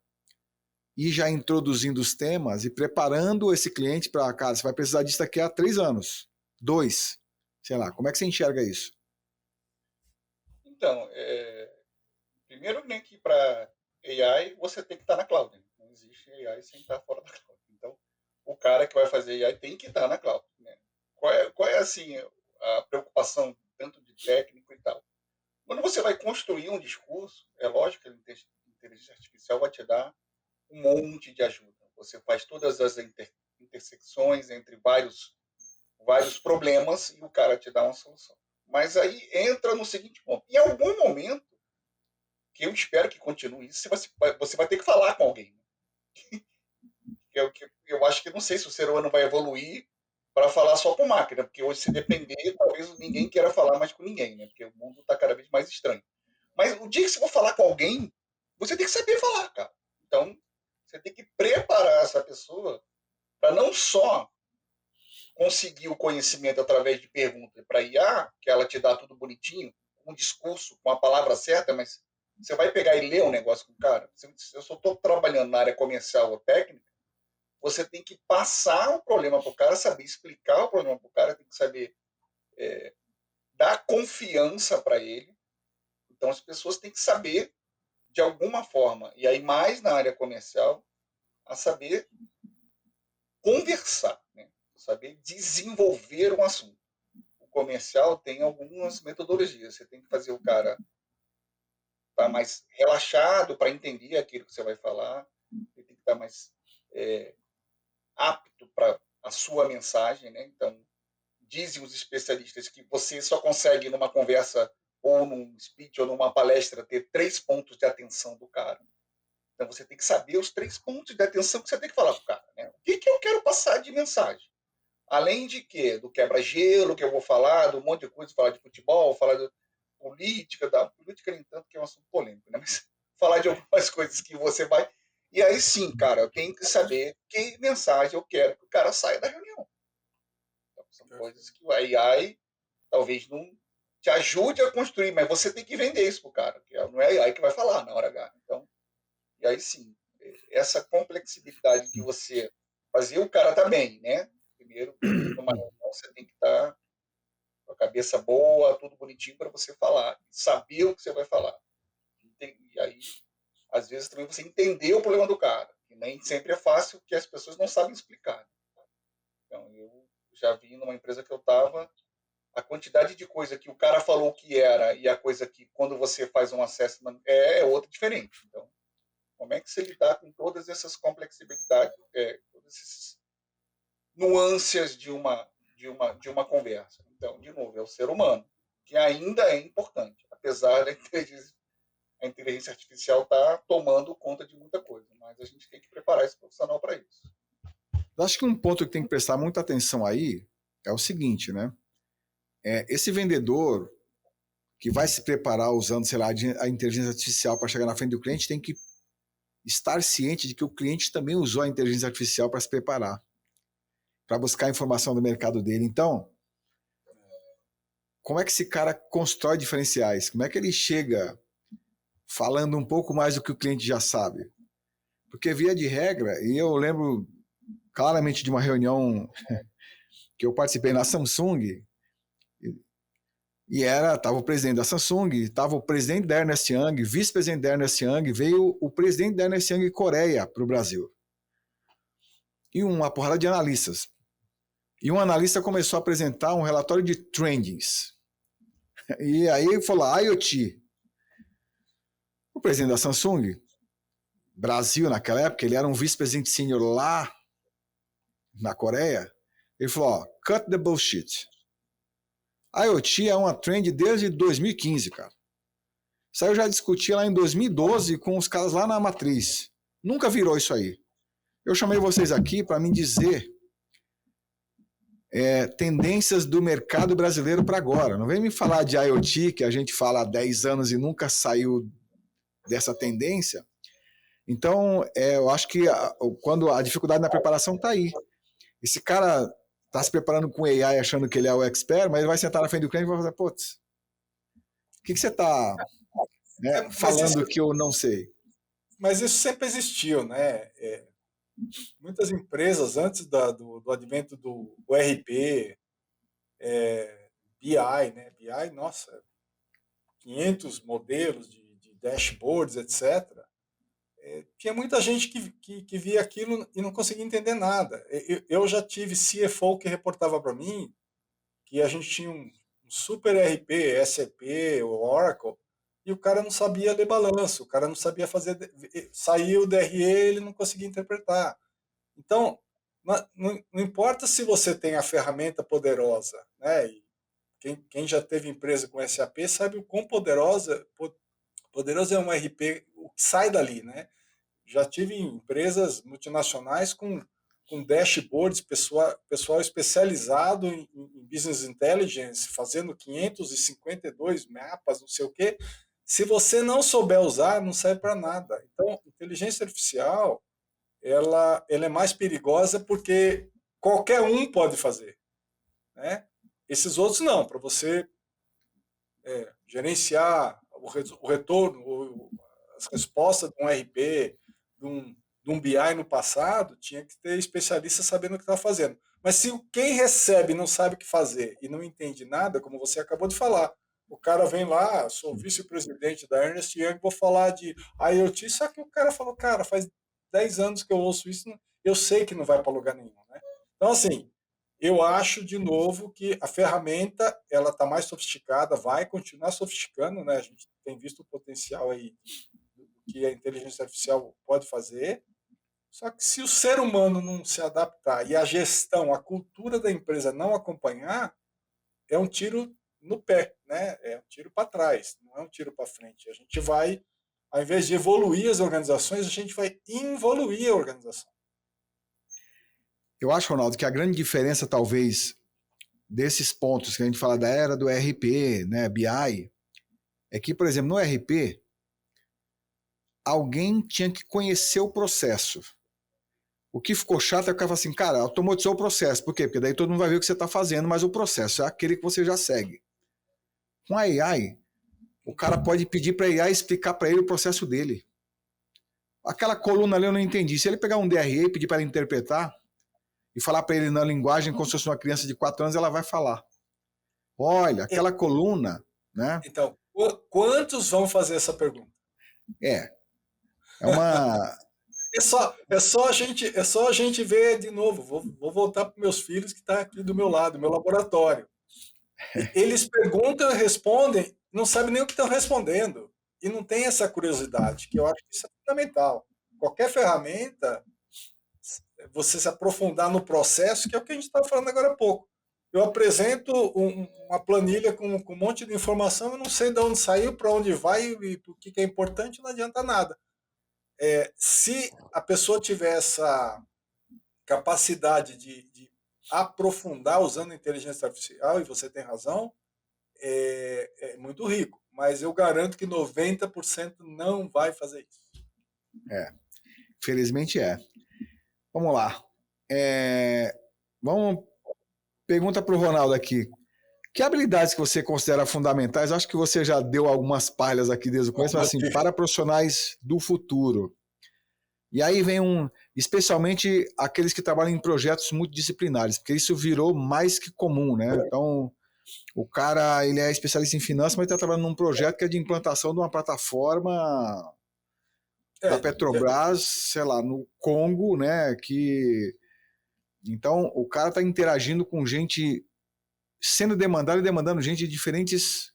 ir já introduzindo os temas e preparando esse cliente para, cara, você vai precisar disso daqui a 3 anos, 2, sei lá, como é que você enxerga isso? Então, primeiro nem que para AI você tem que estar na cloud. Né? Não existe AI sem estar fora da cloud. Então, o cara que vai fazer AI tem que estar na cloud. Né? Qual é assim, a preocupação tanto de técnico e tal? Quando você vai construir um discurso, é lógico que a inteligência artificial vai te dar um monte de ajuda. Você faz todas as intersecções entre vários problemas e o cara te dá uma solução. Mas aí entra no seguinte ponto. Em algum momento, que eu espero que continue isso, você vai ter que falar com alguém. Eu acho que não sei se o ser humano vai evoluir para falar só com máquina, porque hoje, se depender, talvez ninguém queira falar mais com ninguém, né? Porque o mundo está cada vez mais estranho. Mas o dia que você for falar com alguém, você tem que saber falar, cara. Então, você tem que preparar essa pessoa para não só conseguir o conhecimento através de perguntas para IA, que ela te dá tudo bonitinho, um discurso com a palavra certa, mas você vai pegar e ler um negócio com o cara. Se eu só estou trabalhando na área comercial ou técnica, você tem que passar o problema para o cara, saber explicar o problema para o cara, tem que saber dar confiança para ele. Então, as pessoas têm que saber, de alguma forma, e aí mais na área comercial, a saber conversar, né? Saber desenvolver um assunto. O comercial tem algumas metodologias. Você tem que fazer o cara estar mais relaxado para entender aquilo que você vai falar. Ele tem que estar mais apto para a sua mensagem, né? Então, dizem os especialistas que você só consegue numa conversa ou num speech ou numa palestra ter 3 pontos de atenção do cara. Então você tem que saber os 3 pontos de atenção que você tem que falar para o cara, né? O que eu quero passar de mensagem? Além de quê? Do quebra-gelo que eu vou falar, do monte de coisa, falar de futebol, falar de política, da política nem tanto que é um assunto polêmico, né? Mas falar de algumas coisas que você vai. E aí sim, cara, eu tenho que saber que mensagem eu quero que o cara saia da reunião. Então, são coisas que o AI talvez não te ajude a construir, mas você tem que vender isso pro cara, que não é AI que vai falar na hora H. Então, e aí sim, essa complexibilidade de você fazer o cara tá bem, né? Primeiro, numa reunião você tem que estar com a cabeça boa, tudo bonitinho para você falar, saber o que você vai falar. E aí, às vezes também você entender o problema do cara, que nem sempre é fácil, porque as pessoas não sabem explicar. Então, eu já vi numa empresa que eu estava, a quantidade de coisa que o cara falou que era e a coisa que quando você faz um assessment é outra diferente. Então, como é que você lidar com todas essas complexibilidades, todas essas nuances de uma conversa? Então, de novo, é o ser humano, que ainda é importante, apesar da inteligência artificial estar tomando conta de muita coisa, mas a gente tem que preparar esse profissional para isso. Eu acho que um ponto que tem que prestar muita atenção aí é o seguinte, né? Esse vendedor que vai se preparar usando, sei lá, a inteligência artificial para chegar na frente do cliente tem que estar ciente de que o cliente também usou a inteligência artificial para se preparar, para buscar informação do mercado dele. Então, como é que esse cara constrói diferenciais? Como é que ele chega falando um pouco mais do que o cliente já sabe? Porque, via de regra, e eu lembro claramente de uma reunião que eu participei na Samsung, e estava o presidente da Samsung, estava o presidente da Ernst Young, vice-presidente da Ernst Young, veio o presidente da Ernst Young Coreia para o Brasil. E uma porrada de analistas. E um analista começou a apresentar um relatório de trendings. E aí falou, IoT. O presidente da Samsung, Brasil naquela época, ele era um vice-presidente sênior lá na Coreia, ele falou, cut the bullshit. IoT é uma trend desde 2015, cara. Isso aí eu já discuti lá em 2012 com os caras lá na Matriz. Nunca virou isso aí. Eu chamei vocês aqui para me dizer tendências do mercado brasileiro para agora. Não vem me falar de IoT, que a gente fala há 10 anos e nunca saiu dessa tendência. Então, eu acho que quando a dificuldade na preparação está aí. Esse cara está se preparando com AI achando que ele é o expert, mas ele vai sentar na frente do cliente e vai falar, putz, o que você está falando que eu não sei? Mas isso sempre existiu, né? Muitas empresas, antes do advento do ERP, BI, né? BI, nossa, 500 modelos de dashboards, etc. Tinha muita gente que via aquilo e não conseguia entender nada. Eu já tive CFO que reportava para mim que a gente tinha um super ERP, SAP, Oracle, e o cara não sabia ler balanço, o cara não sabia fazer, saiu o DRE, ele não conseguia interpretar. Então, não importa se você tem a ferramenta poderosa, né? E quem já teve empresa com SAP sabe o quão poderoso é um ERP, o que sai dali, né? Já tive empresas multinacionais com dashboards, pessoal especializado em business intelligence, fazendo 552 mapas, não sei o quê. Se você não souber usar, não serve para nada. Então, inteligência artificial, ela é mais perigosa porque qualquer um pode fazer, né? Esses outros não, para você gerenciar o retorno, as respostas de um RP, de de um BI no passado, tinha que ter especialista sabendo o que estava fazendo. Mas se quem recebe não sabe o que fazer e não entende nada, como você acabou de falar, o cara vem lá, sou vice-presidente da Ernst Young, vou falar de IoT, só que o cara falou, cara, faz 10 anos que eu ouço isso, eu sei que não vai para lugar nenhum, né? Então, assim, eu acho, de novo, que a ferramenta ela está mais sofisticada, vai continuar sofisticando, né? A gente tem visto o potencial aí do que a inteligência artificial pode fazer, só que se o ser humano não se adaptar e a gestão, a cultura da empresa não acompanhar, é um tiro no pé, né? É um tiro para trás, não é um tiro para frente. A gente vai, ao invés de evoluir as organizações, a gente vai involuir a organização. Eu acho, Ronaldo, que a grande diferença, talvez, desses pontos que a gente fala da era do ERP, né, BI, é que, por exemplo, no ERP, alguém tinha que conhecer o processo. O que ficou chato é que o cara fala assim, cara, automatizou o processo. Por quê? Porque daí todo mundo vai ver o que você está fazendo, mas o processo é aquele que você já segue. Com a AI, o cara pode pedir para a AI explicar para ele o processo dele. Aquela coluna ali eu não entendi. Se ele pegar um DRE e pedir para ela interpretar e falar para ele na linguagem como se fosse uma criança de 4 anos, ela vai falar. Olha, aquela coluna, né? Então, quantos vão fazer essa pergunta? É uma... É só a gente ver de novo. Vou voltar para meus filhos que está aqui do meu lado, meu laboratório. Eles perguntam e respondem, não sabem nem o que estão respondendo. E não tem essa curiosidade, que eu acho que isso é fundamental. Qualquer ferramenta, você se aprofundar no processo, que é o que a gente estava falando agora há pouco. Eu apresento uma planilha com um monte de informação, eu não sei de onde saiu, para onde vai e o que é importante, não adianta nada. Se a pessoa tiver essa capacidade de aprofundar usando inteligência artificial, e você tem razão, é muito rico. Mas eu garanto que 90% não vai fazer isso. Felizmente é. Vamos lá. Vamos... Pergunta para o Ronaldo aqui. Que habilidades que você considera fundamentais? Acho que você já deu algumas palhas aqui desde o começo, mas assim, para profissionais do futuro. E aí vem especialmente aqueles que trabalham em projetos multidisciplinares, porque isso virou mais que comum, né? Então, o cara, ele é especialista em finanças, mas está trabalhando num projeto que é de implantação de uma plataforma da Petrobras, sei lá, no Congo, né? Então, o cara está interagindo com gente, sendo demandado e demandando gente de diferentes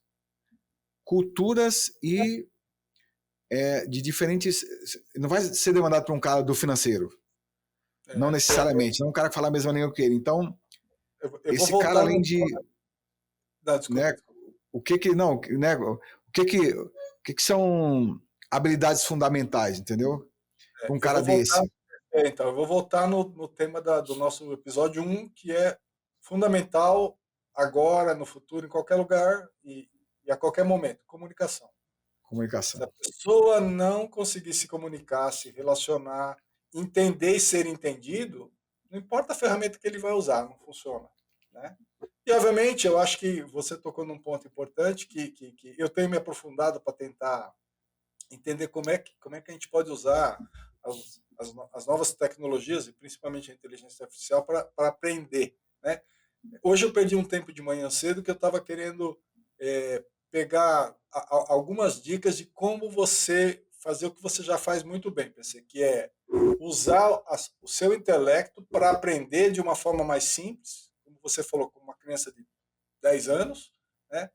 culturas e de diferentes... Não vai ser demandado para um cara do financeiro. Não necessariamente. Não é um cara que fala a mesma língua que ele. Então, esse cara, além de... Não, desculpa, né, o que não, né, o que são habilidades fundamentais, entendeu? Para um cara desse. Então, eu vou voltar no tema do nosso episódio 1, que é fundamental agora, no futuro, em qualquer lugar e a qualquer momento. Comunicação. Comunicação. Se a pessoa não conseguir se comunicar, se relacionar, entender e ser entendido, não importa a ferramenta que ele vai usar, não funciona, né? E, obviamente, eu acho que você tocou num ponto importante que eu tenho me aprofundado para tentar entender como é que a gente pode usar as novas tecnologias, e principalmente a inteligência artificial, para aprender, né? Hoje eu perdi um tempo de manhã cedo que eu estava querendo pegar algumas dicas de como você fazer o que você já faz muito bem, PC, que é usar o seu intelecto para aprender de uma forma mais simples, como você falou, como uma criança de 10 anos, né?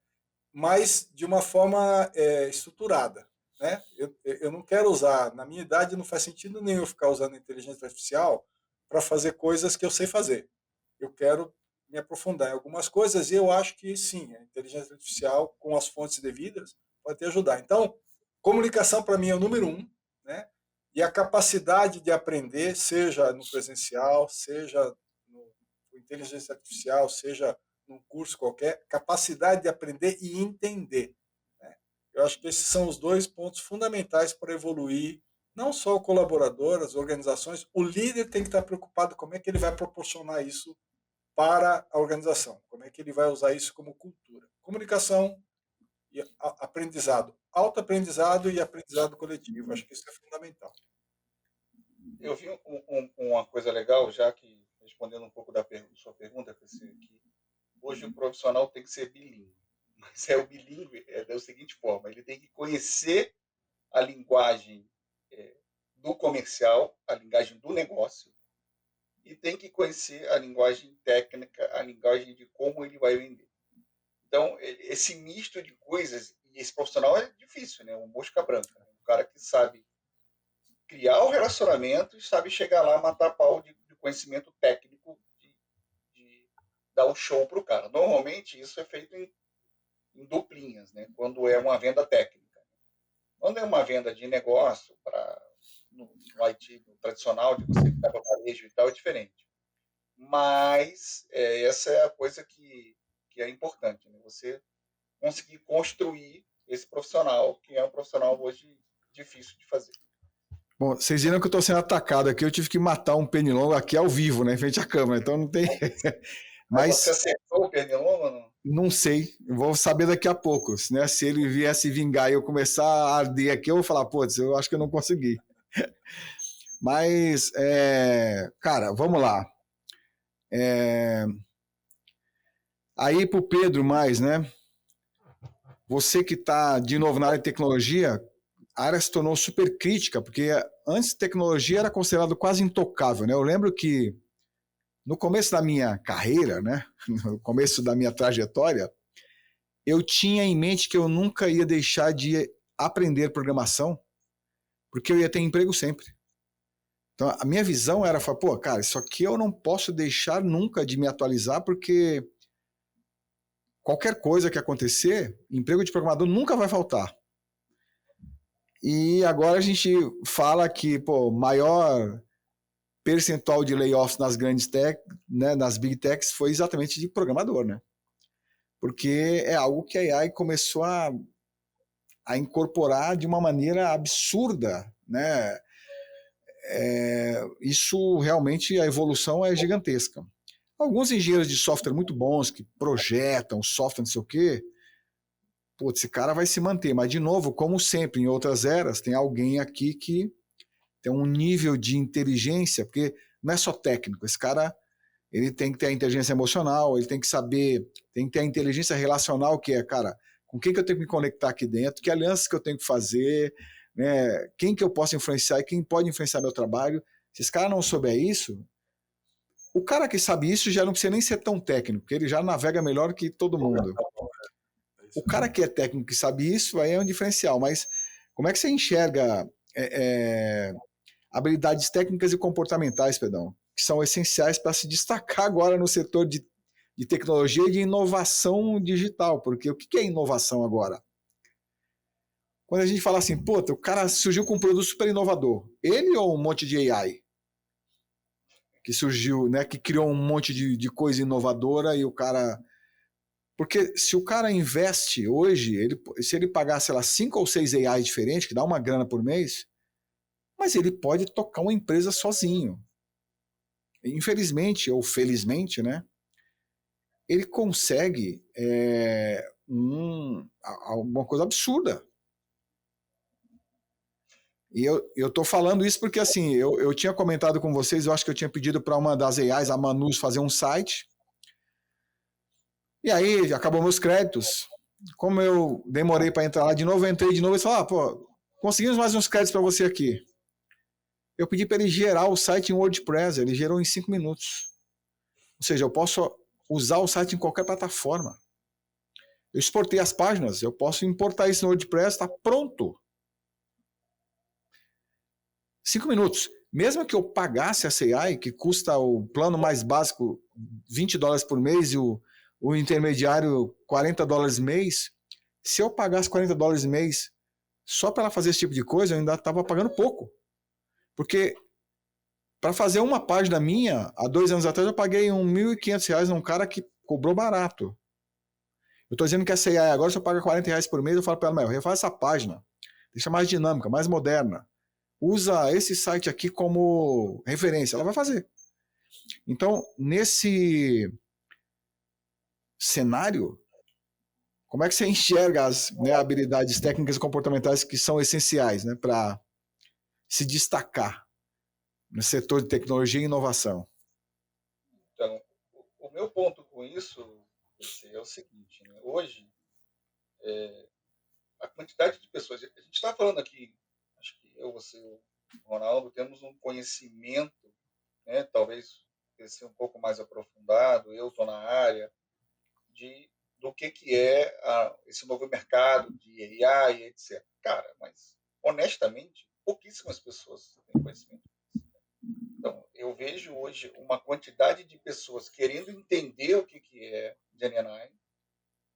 Mas de uma forma estruturada, né? Eu não quero usar, na minha idade não faz sentido nenhum ficar usando inteligência artificial para fazer coisas que eu sei fazer. Eu quero me aprofundar em algumas coisas e eu acho que sim, a inteligência artificial com as fontes devidas pode te ajudar. Então, comunicação para mim é o número 1, né? E a capacidade de aprender, seja no presencial, seja no inteligência artificial, seja num curso qualquer, capacidade de aprender e entender, né? Eu acho que esses são os 2 pontos fundamentais para evoluir, não só o colaborador, as organizações, o líder tem que estar preocupado como é que ele vai proporcionar isso para a organização, como é que ele vai usar isso como cultura. Comunicação e aprendizado, autoaprendizado e aprendizado coletivo, acho que isso é fundamental. Eu vi uma coisa legal, já que respondendo um pouco da sua pergunta, PC, que hoje o profissional tem que ser bilíngue. Mas o bilíngue da seguinte forma: ele tem que conhecer a linguagem do comercial, a linguagem do negócio, e tem que conhecer a linguagem técnica, a linguagem de como ele vai vender. Então, esse misto de coisas, e esse profissional é difícil, né? Um mosca branca, né? Um cara que sabe criar o relacionamento e sabe chegar lá, matar pau de conhecimento técnico, de dar o show para o cara. Normalmente, isso é feito em duplinhas, né? Quando é uma venda técnica. Quando é uma venda de negócio, no IT no tradicional, de você que para varejo e tal, é diferente. Mas essa é a coisa que é importante, né? Você conseguir construir esse profissional, que é um profissional hoje difícil de fazer. Bom, vocês viram que eu estou sendo atacado aqui, eu tive que matar um pernilongo aqui ao vivo, né, em frente à câmera, então não tem... Mas você Mas acertou o pernilongo ou não? não sei, eu vou saber daqui a pouco, né? Se ele viesse vingar e eu começar a arder aqui, eu vou falar, putz, eu acho que eu não consegui. Mas, cara, vamos lá. Aí pro Pedro mais, né? Você que está de novo na área de tecnologia, a área se tornou super crítica, porque antes tecnologia era considerado quase intocável, né? Eu lembro que no começo da minha carreira, né? No começo da minha trajetória, eu tinha em mente que eu nunca ia deixar de aprender programação, porque eu ia ter emprego sempre. Então, a minha visão era, pô, cara, isso aqui eu não posso deixar nunca de me atualizar, porque qualquer coisa que acontecer, emprego de programador nunca vai faltar. E agora a gente fala que, pô, maior percentual de layoffs nas grandes tech, né, nas big techs, foi exatamente de programador, né? Porque é algo que a AI começou a incorporar de uma maneira absurda, né? Isso realmente, a evolução é gigantesca. Alguns engenheiros de software muito bons, que projetam software, não sei o quê, putz, esse cara vai se manter. Mas, de novo, como sempre, em outras eras, tem alguém aqui que tem um nível de inteligência, porque não é só técnico, esse cara ele tem que ter a inteligência emocional, ele tem que saber, tem que ter a inteligência relacional, que é, cara, com quem que eu tenho que me conectar aqui dentro, que alianças que eu tenho que fazer, né, quem que eu posso influenciar e quem pode influenciar meu trabalho. Se esse cara não souber isso, o cara que sabe isso já não precisa nem ser tão técnico, porque ele já navega melhor que todo mundo. O cara que é técnico que sabe isso, aí é um diferencial, mas como é que você enxerga habilidades técnicas e comportamentais, Pedrão, que são essenciais para se destacar agora no setor de tecnologia e de inovação digital? Porque o que é inovação agora? Quando a gente fala assim, pô, o cara surgiu com um produto super inovador, ele ou um monte de AI que surgiu, né, que criou um monte de coisa inovadora e o cara... Porque se o cara investe hoje, se ele pagar, sei lá, 5 ou 6 AI diferentes, que dá uma grana por mês, mas ele pode tocar uma empresa sozinho. Infelizmente ou felizmente, né, ele consegue alguma coisa absurda. E eu tô falando isso porque, assim, eu tinha comentado com vocês, eu acho que eu tinha pedido para uma das AIs, a Manus, fazer um site. E aí, acabou meus créditos. Como eu demorei para entrar lá de novo, eu entrei de novo e falei, pô, conseguimos mais uns créditos para você aqui. Eu pedi para ele gerar o site em WordPress, ele gerou em 5 minutos. Ou seja, eu posso usar o site em qualquer plataforma. Eu exportei as páginas, eu posso importar isso no WordPress, está pronto. 5 minutos. Mesmo que eu pagasse a CI, que custa o plano mais básico $20 por mês e o intermediário $40 mês, se eu pagasse $40 mês só para ela fazer esse tipo de coisa, eu ainda estava pagando pouco. Porque para fazer uma página minha, há 2 anos atrás, eu paguei R$1.500 num cara que cobrou barato. Eu estou dizendo que a CI agora, se eu pagar R$40 por mês, eu falo para ela, refaz essa página, deixa mais dinâmica, mais moderna. Usa esse site aqui como referência. Ela vai fazer. Então, nesse cenário, como é que você enxerga as habilidades técnicas e comportamentais que são essenciais, né, para se destacar? no setor de tecnologia e inovação? Então, o meu ponto com isso é o seguinte, né? Hoje, a quantidade de pessoas, a gente está falando aqui, acho que eu, você, o Ronaldo, temos um conhecimento, né, talvez ser um pouco mais aprofundado, eu estou na área, do que é esse novo mercado de AI, etc. Cara, mas, honestamente, pouquíssimas pessoas têm conhecimento. Então, eu vejo hoje uma quantidade de pessoas querendo entender o que é GenAI,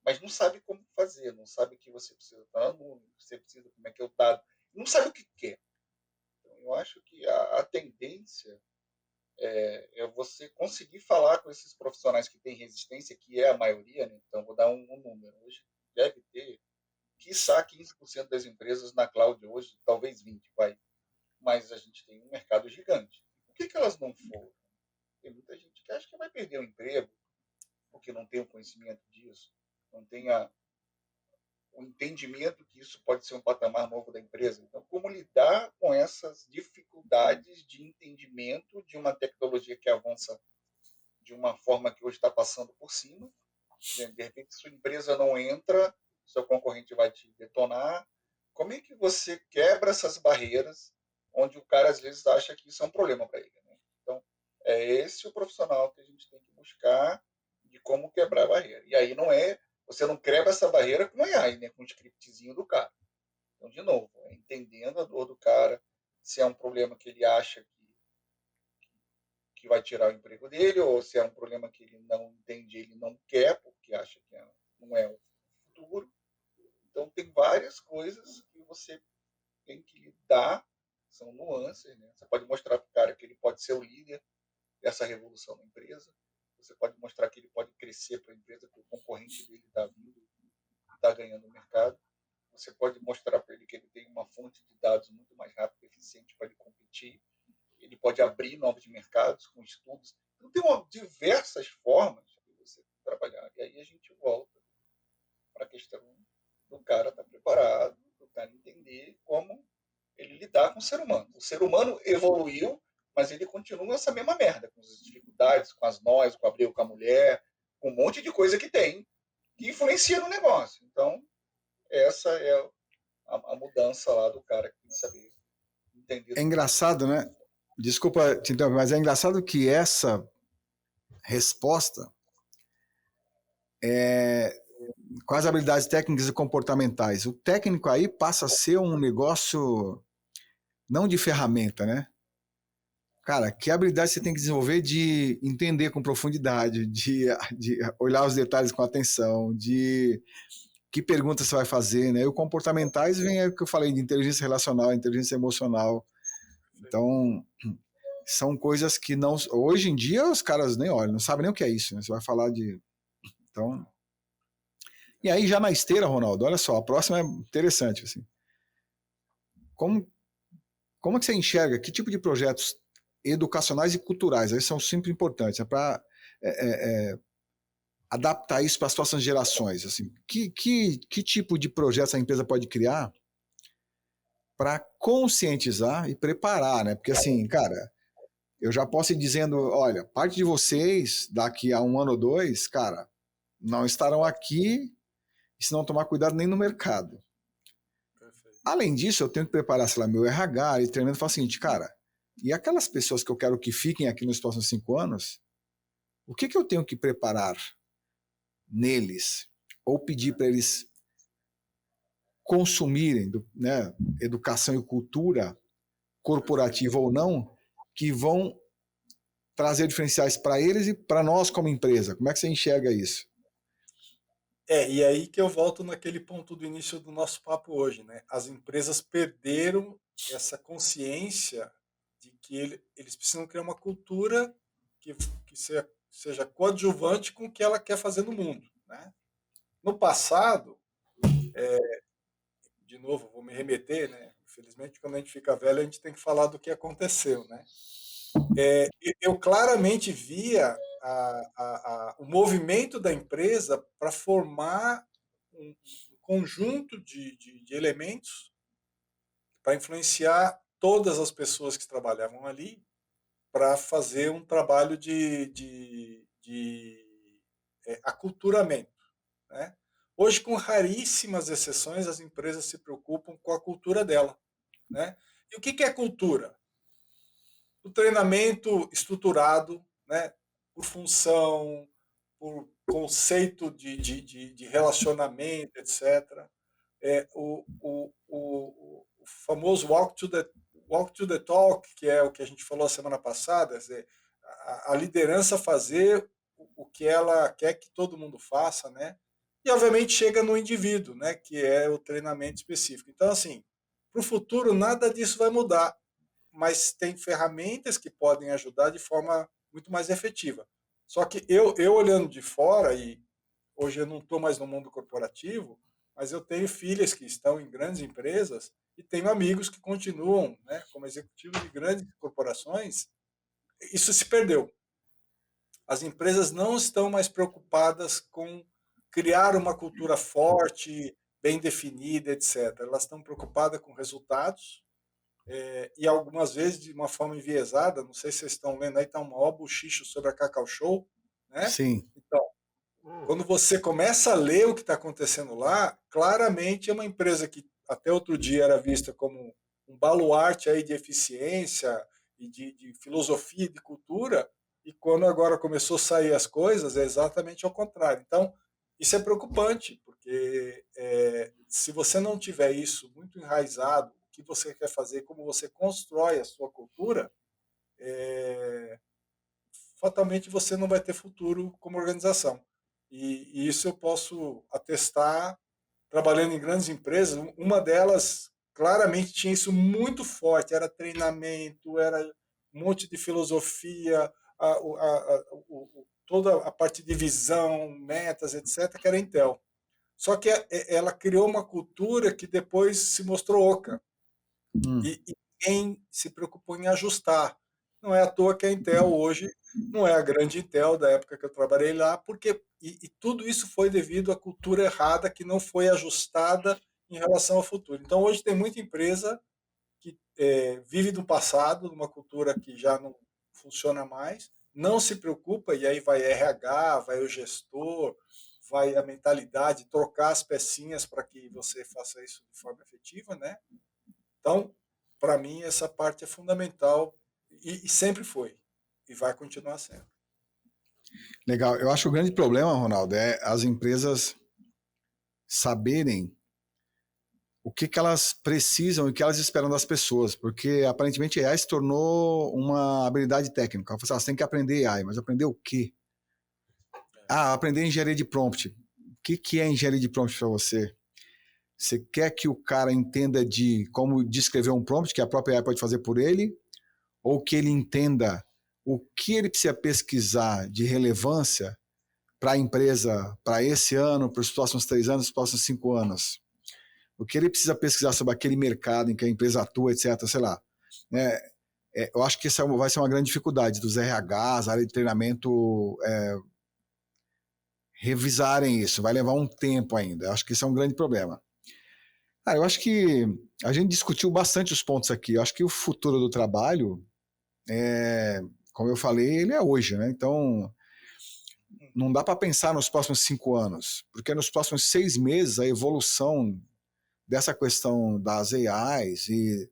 mas não sabe como fazer, não sabe que você precisa estar no número, você precisa, como é que é o dado, não sabe o que quer. Então, eu acho que a tendência é você conseguir falar com esses profissionais que têm resistência, que é a maioria, né? Então, vou dar um número. Hoje deve ter, quiçá 15% das empresas na cloud hoje, talvez 20%, vai. Mas a gente tem um mercado gigante. Por que elas não foram? Tem muita gente que acha que vai perder o emprego, porque não tem o conhecimento disso, não tem o entendimento que isso pode ser um patamar novo da empresa. Então, como lidar com essas dificuldades de entendimento de uma tecnologia que avança de uma forma que hoje está passando por cima? De repente, sua empresa não entra, seu concorrente vai te detonar. Como é que você quebra essas barreiras onde o cara às vezes acha que isso é um problema para ele, né? Então, é esse o profissional que a gente tem que buscar de como quebrar a barreira. E aí você não quebra essa barreira com AI, né? Com o scriptzinho do cara. Então, de novo, entendendo a dor do cara, se é um problema que ele acha que vai tirar o emprego dele, ou se é um problema que ele não entende, ele não quer, porque acha que não é o futuro. Então, tem várias coisas que você tem que lidar, são nuances, né? Você pode mostrar para o cara que ele pode ser o líder dessa revolução na empresa, você pode mostrar que ele pode crescer para a empresa, que o concorrente dele está vindo, está ganhando o mercado. Você pode mostrar para ele que ele tem uma fonte de dados muito mais rápida e eficiente para ele competir. Ele pode abrir novos mercados com estudos. Então, tem diversas formas de você trabalhar. E aí a gente volta para a questão do cara estar preparado, do cara entender como ele lidar com o ser humano. O ser humano evoluiu, mas ele continua essa mesma merda, com as dificuldades, com as nós, com a briga com a mulher, com um monte de coisa que tem, que influencia no negócio. Então, essa é a mudança lá do cara que tem que saber entender É tudo isso. engraçado, né? Desculpa te interromper, mas é engraçado que essa resposta com as habilidades técnicas e comportamentais. O técnico aí passa a ser um negócio não de ferramenta, né? Cara, que habilidade você tem que desenvolver de entender com profundidade, de olhar os detalhes com atenção, de que pergunta você vai fazer, né? E o comportamentais vem o que eu falei de inteligência relacional, inteligência emocional. Então, são coisas que não. Hoje em dia os caras nem olham, não sabem nem o que é isso, né? Você vai falar de. Então. E aí, já na esteira, Ronaldo, olha só, a próxima é interessante. Assim. Como, como é que você enxerga? Que tipo de projetos educacionais e culturais? Aí são sempre importantes. É para adaptar isso para as próximas gerações. Assim. Que tipo de projetos a empresa pode criar para conscientizar e preparar, né? Porque assim, cara, eu já posso ir dizendo, olha, parte de vocês, daqui a um ano ou dois, cara, não estarão aqui e se não tomar cuidado nem no mercado. Perfeito. Além disso, eu tenho que preparar, sei lá, meu RH e treinamento e falar o seguinte, cara, e aquelas pessoas que eu quero que fiquem aqui nos próximos 5 anos, o que eu tenho que preparar neles? Ou pedir para eles consumirem, né, educação e cultura, corporativa ou não, que vão trazer diferenciais para eles e para nós como empresa. Como é que você enxerga isso? E aí que eu volto naquele ponto do início do nosso papo hoje, né? As empresas perderam essa consciência de que eles precisam criar uma cultura que seja coadjuvante com o que ela quer fazer no mundo, né? No passado, de novo, vou me remeter, né? Infelizmente, quando a gente fica velho, a gente tem que falar do que aconteceu, né? Eu claramente via o movimento da empresa para formar um conjunto de elementos para influenciar todas as pessoas que trabalhavam ali para fazer um trabalho aculturamento, né? Hoje, com raríssimas exceções, as empresas se preocupam com a cultura dela, né? E o que é cultura? O treinamento estruturado, né, por função, por conceito de relacionamento, etc. O famoso walk to the talk, que é o que a gente falou a semana passada, quer dizer, a liderança fazer o que ela quer que todo mundo faça, né? E, obviamente, chega no indivíduo, né, que é o treinamento específico. Então, assim, para o futuro, nada disso vai mudar, mas tem ferramentas que podem ajudar de forma muito mais efetiva. Só que eu olhando de fora, e hoje eu não estou mais no mundo corporativo, mas eu tenho filhas que estão em grandes empresas e tenho amigos que continuam, né, como executivos de grandes corporações. Isso se perdeu. As empresas não estão mais preocupadas com criar uma cultura forte, bem definida, etc. Elas estão preocupadas com resultados, e algumas vezes de uma forma enviesada. Não sei se vocês estão lendo aí, está um maior buchicho sobre a Cacau Show, né? Sim. Então, quando você começa a ler o que está acontecendo lá, claramente é uma empresa que até outro dia era vista como um baluarte aí de eficiência e de filosofia e de cultura, e quando agora começou a sair as coisas, é exatamente ao contrário. Então, isso é preocupante, porque se você não tiver isso muito enraizado, o que você quer fazer, como você constrói a sua cultura, fatalmente você não vai ter futuro como organização. E isso eu posso atestar trabalhando em grandes empresas. Uma delas claramente tinha isso muito forte, era treinamento, era um monte de filosofia, toda a parte de visão, metas, etc., que era a Intel. Só que ela criou uma cultura que depois se mostrou oca. E ninguém se preocupou em ajustar. Não é à toa que a Intel hoje não é a grande Intel da época que eu trabalhei lá, porque e tudo isso foi devido à cultura errada que não foi ajustada em relação ao futuro. Então hoje tem muita empresa que vive do passado, numa cultura que já não funciona mais, não se preocupa, e aí vai RH, vai o gestor, vai a mentalidade, trocar as pecinhas para que você faça isso de forma efetiva, né? Então, para mim, essa parte é fundamental e sempre foi, e vai continuar sendo. Legal. Eu acho que o grande problema, Ronaldo, é as empresas saberem o que elas precisam e o que elas esperam das pessoas, porque aparentemente AI se tornou uma habilidade técnica. Você tem que aprender AI, mas aprender o quê? Aprender engenharia de prompt. O que é engenharia de prompt para você? Você quer que o cara entenda de como descrever um prompt que a própria AI pode fazer por ele, ou que ele entenda o que ele precisa pesquisar de relevância para a empresa, para esse ano, para os próximos 3 anos, para os próximos 5 anos? O que ele precisa pesquisar sobre aquele mercado em que a empresa atua, etc., sei lá. Eu acho que essa vai ser uma grande dificuldade dos RHs, a área de treinamento, revisarem isso. Vai levar um tempo ainda. Eu acho que isso é um grande problema. Eu acho que a gente discutiu bastante os pontos aqui. Eu acho que o futuro do trabalho, como eu falei, ele é hoje, né? Então, não dá para pensar nos próximos 5 anos, porque nos próximos 6 meses a evolução dessa questão das AIs e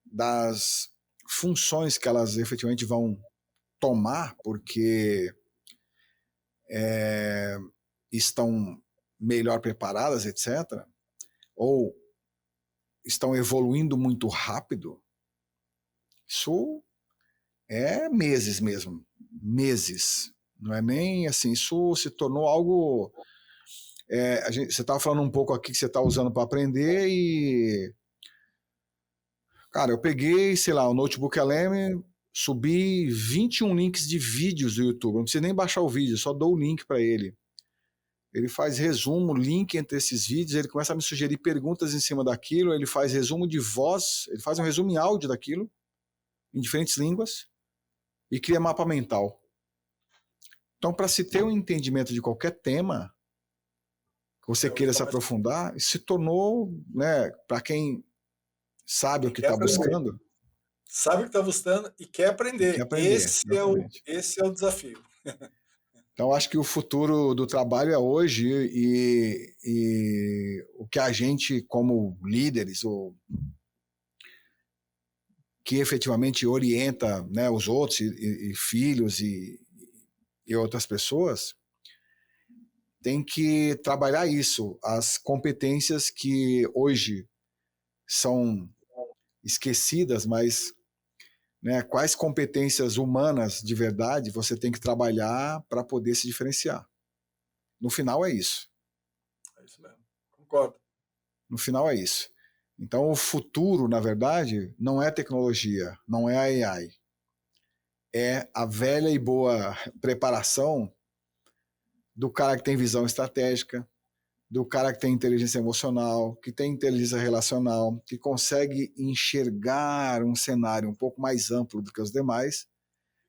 das funções que elas efetivamente vão tomar, porque estão melhor preparadas, etc., ou estão evoluindo muito rápido, isso é meses mesmo, meses. Não é nem assim, isso se tornou algo. Você estava falando um pouco aqui que você está usando para aprender e. Cara, eu peguei, sei lá, o Notebook LM, subi 21 links de vídeos do YouTube. Não precisa nem baixar o vídeo, só dou o link para ele. Ele faz resumo, link entre esses vídeos, ele começa a me sugerir perguntas em cima daquilo, ele faz resumo de voz, ele faz um resumo em áudio daquilo, em diferentes línguas, e cria mapa mental. Então, para se ter um entendimento de qualquer tema que você queira se aprofundar, se tornou, né, para quem sabe o que está buscando, sabe o que está buscando e quer aprender. Quer aprender, exatamente. Esse é o desafio. Então, acho que o futuro do trabalho é hoje e o que a gente, como líderes, ou que efetivamente orienta, né, os outros e filhos e outras pessoas, tem que trabalhar isso, as competências que hoje são esquecidas, mas, né, quais competências humanas de verdade você tem que trabalhar para poder se diferenciar. No final é isso. É isso mesmo. Concordo. No final é isso. Então o futuro, na verdade, não é tecnologia, não é a AI. É a velha e boa preparação do cara que tem visão estratégica, do cara que tem inteligência emocional, que tem inteligência relacional, que consegue enxergar um cenário um pouco mais amplo do que os demais.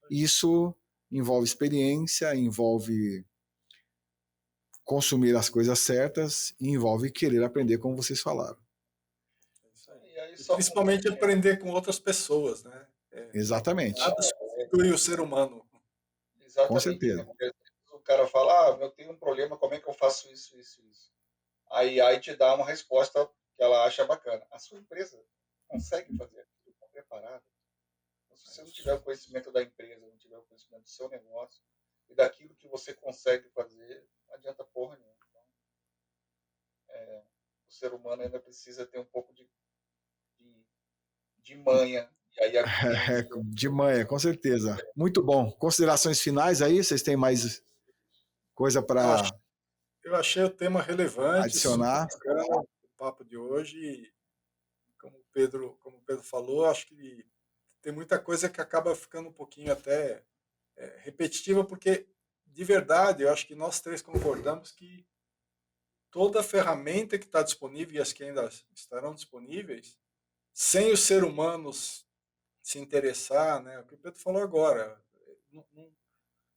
Isso envolve experiência, envolve consumir as coisas certas e envolve querer aprender, como vocês falaram. É isso aí. E aí, E só principalmente aprender com outras pessoas, né? Exatamente. Nada substitui o ser humano. Com exatamente, né? certeza. Porque às vezes o cara fala, eu tenho um problema, como é que eu faço isso, isso, isso? Aí te dá uma resposta que ela acha bacana. A sua empresa consegue fazer aquilo, está preparada. Então, se você não tiver o conhecimento da empresa, não tiver o conhecimento do seu negócio e daquilo que você consegue fazer, não adianta porra nenhuma. Então, o ser humano ainda precisa ter um pouco de manha e aí habilidade. De manhã, com certeza. Muito bom. Considerações finais aí? Vocês têm mais coisa Eu para achei, eu achei o tema relevante, super adicionar? bacana o papo de hoje. E como o Pedro falou, acho que tem muita coisa que acaba ficando um pouquinho até repetitiva, porque, de verdade, eu acho que nós três concordamos que toda ferramenta que está disponível e as que ainda estarão disponíveis, sem o ser humano se interessar, né? O que o Pedro falou agora,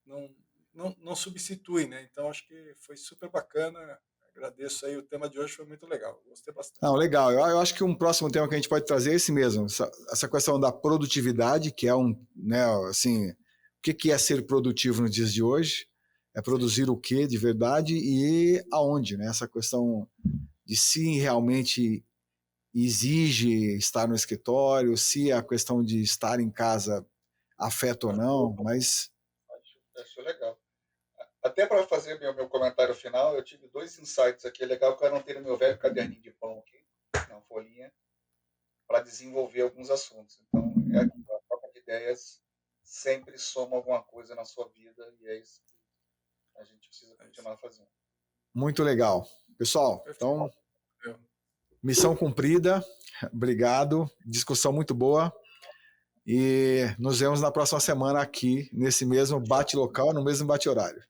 não, não, não substitui, né? Então, acho que foi super bacana. Agradeço aí, o tema de hoje foi muito legal, gostei bastante. Não, legal. Eu acho que um próximo tema que a gente pode trazer é esse mesmo, essa questão da produtividade, que é né, assim, o que é ser produtivo nos dias de hoje? É produzir Sim. O que de verdade e aonde, né? Essa questão de se realmente exige estar no escritório, se a questão de estar em casa afeta ou não, mas... Acho legal. Até para fazer meu comentário final, eu tive 2 insights aqui. É legal que eu não tenho meu velho caderninho de pão aqui, na folhinha, para desenvolver alguns assuntos. Então, a troca de ideias sempre soma alguma coisa na sua vida e é isso que a gente precisa continuar fazendo. Muito legal. Pessoal, então, missão cumprida. Obrigado. Discussão muito boa. E nos vemos na próxima semana aqui, nesse mesmo bate-local, no mesmo bate-horário.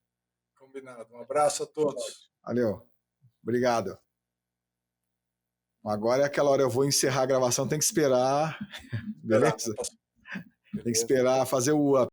Combinado. Um abraço a todos. Valeu. Obrigado. Agora é aquela hora, eu vou encerrar a gravação, tem que esperar. Beleza? Tem que esperar fazer o up.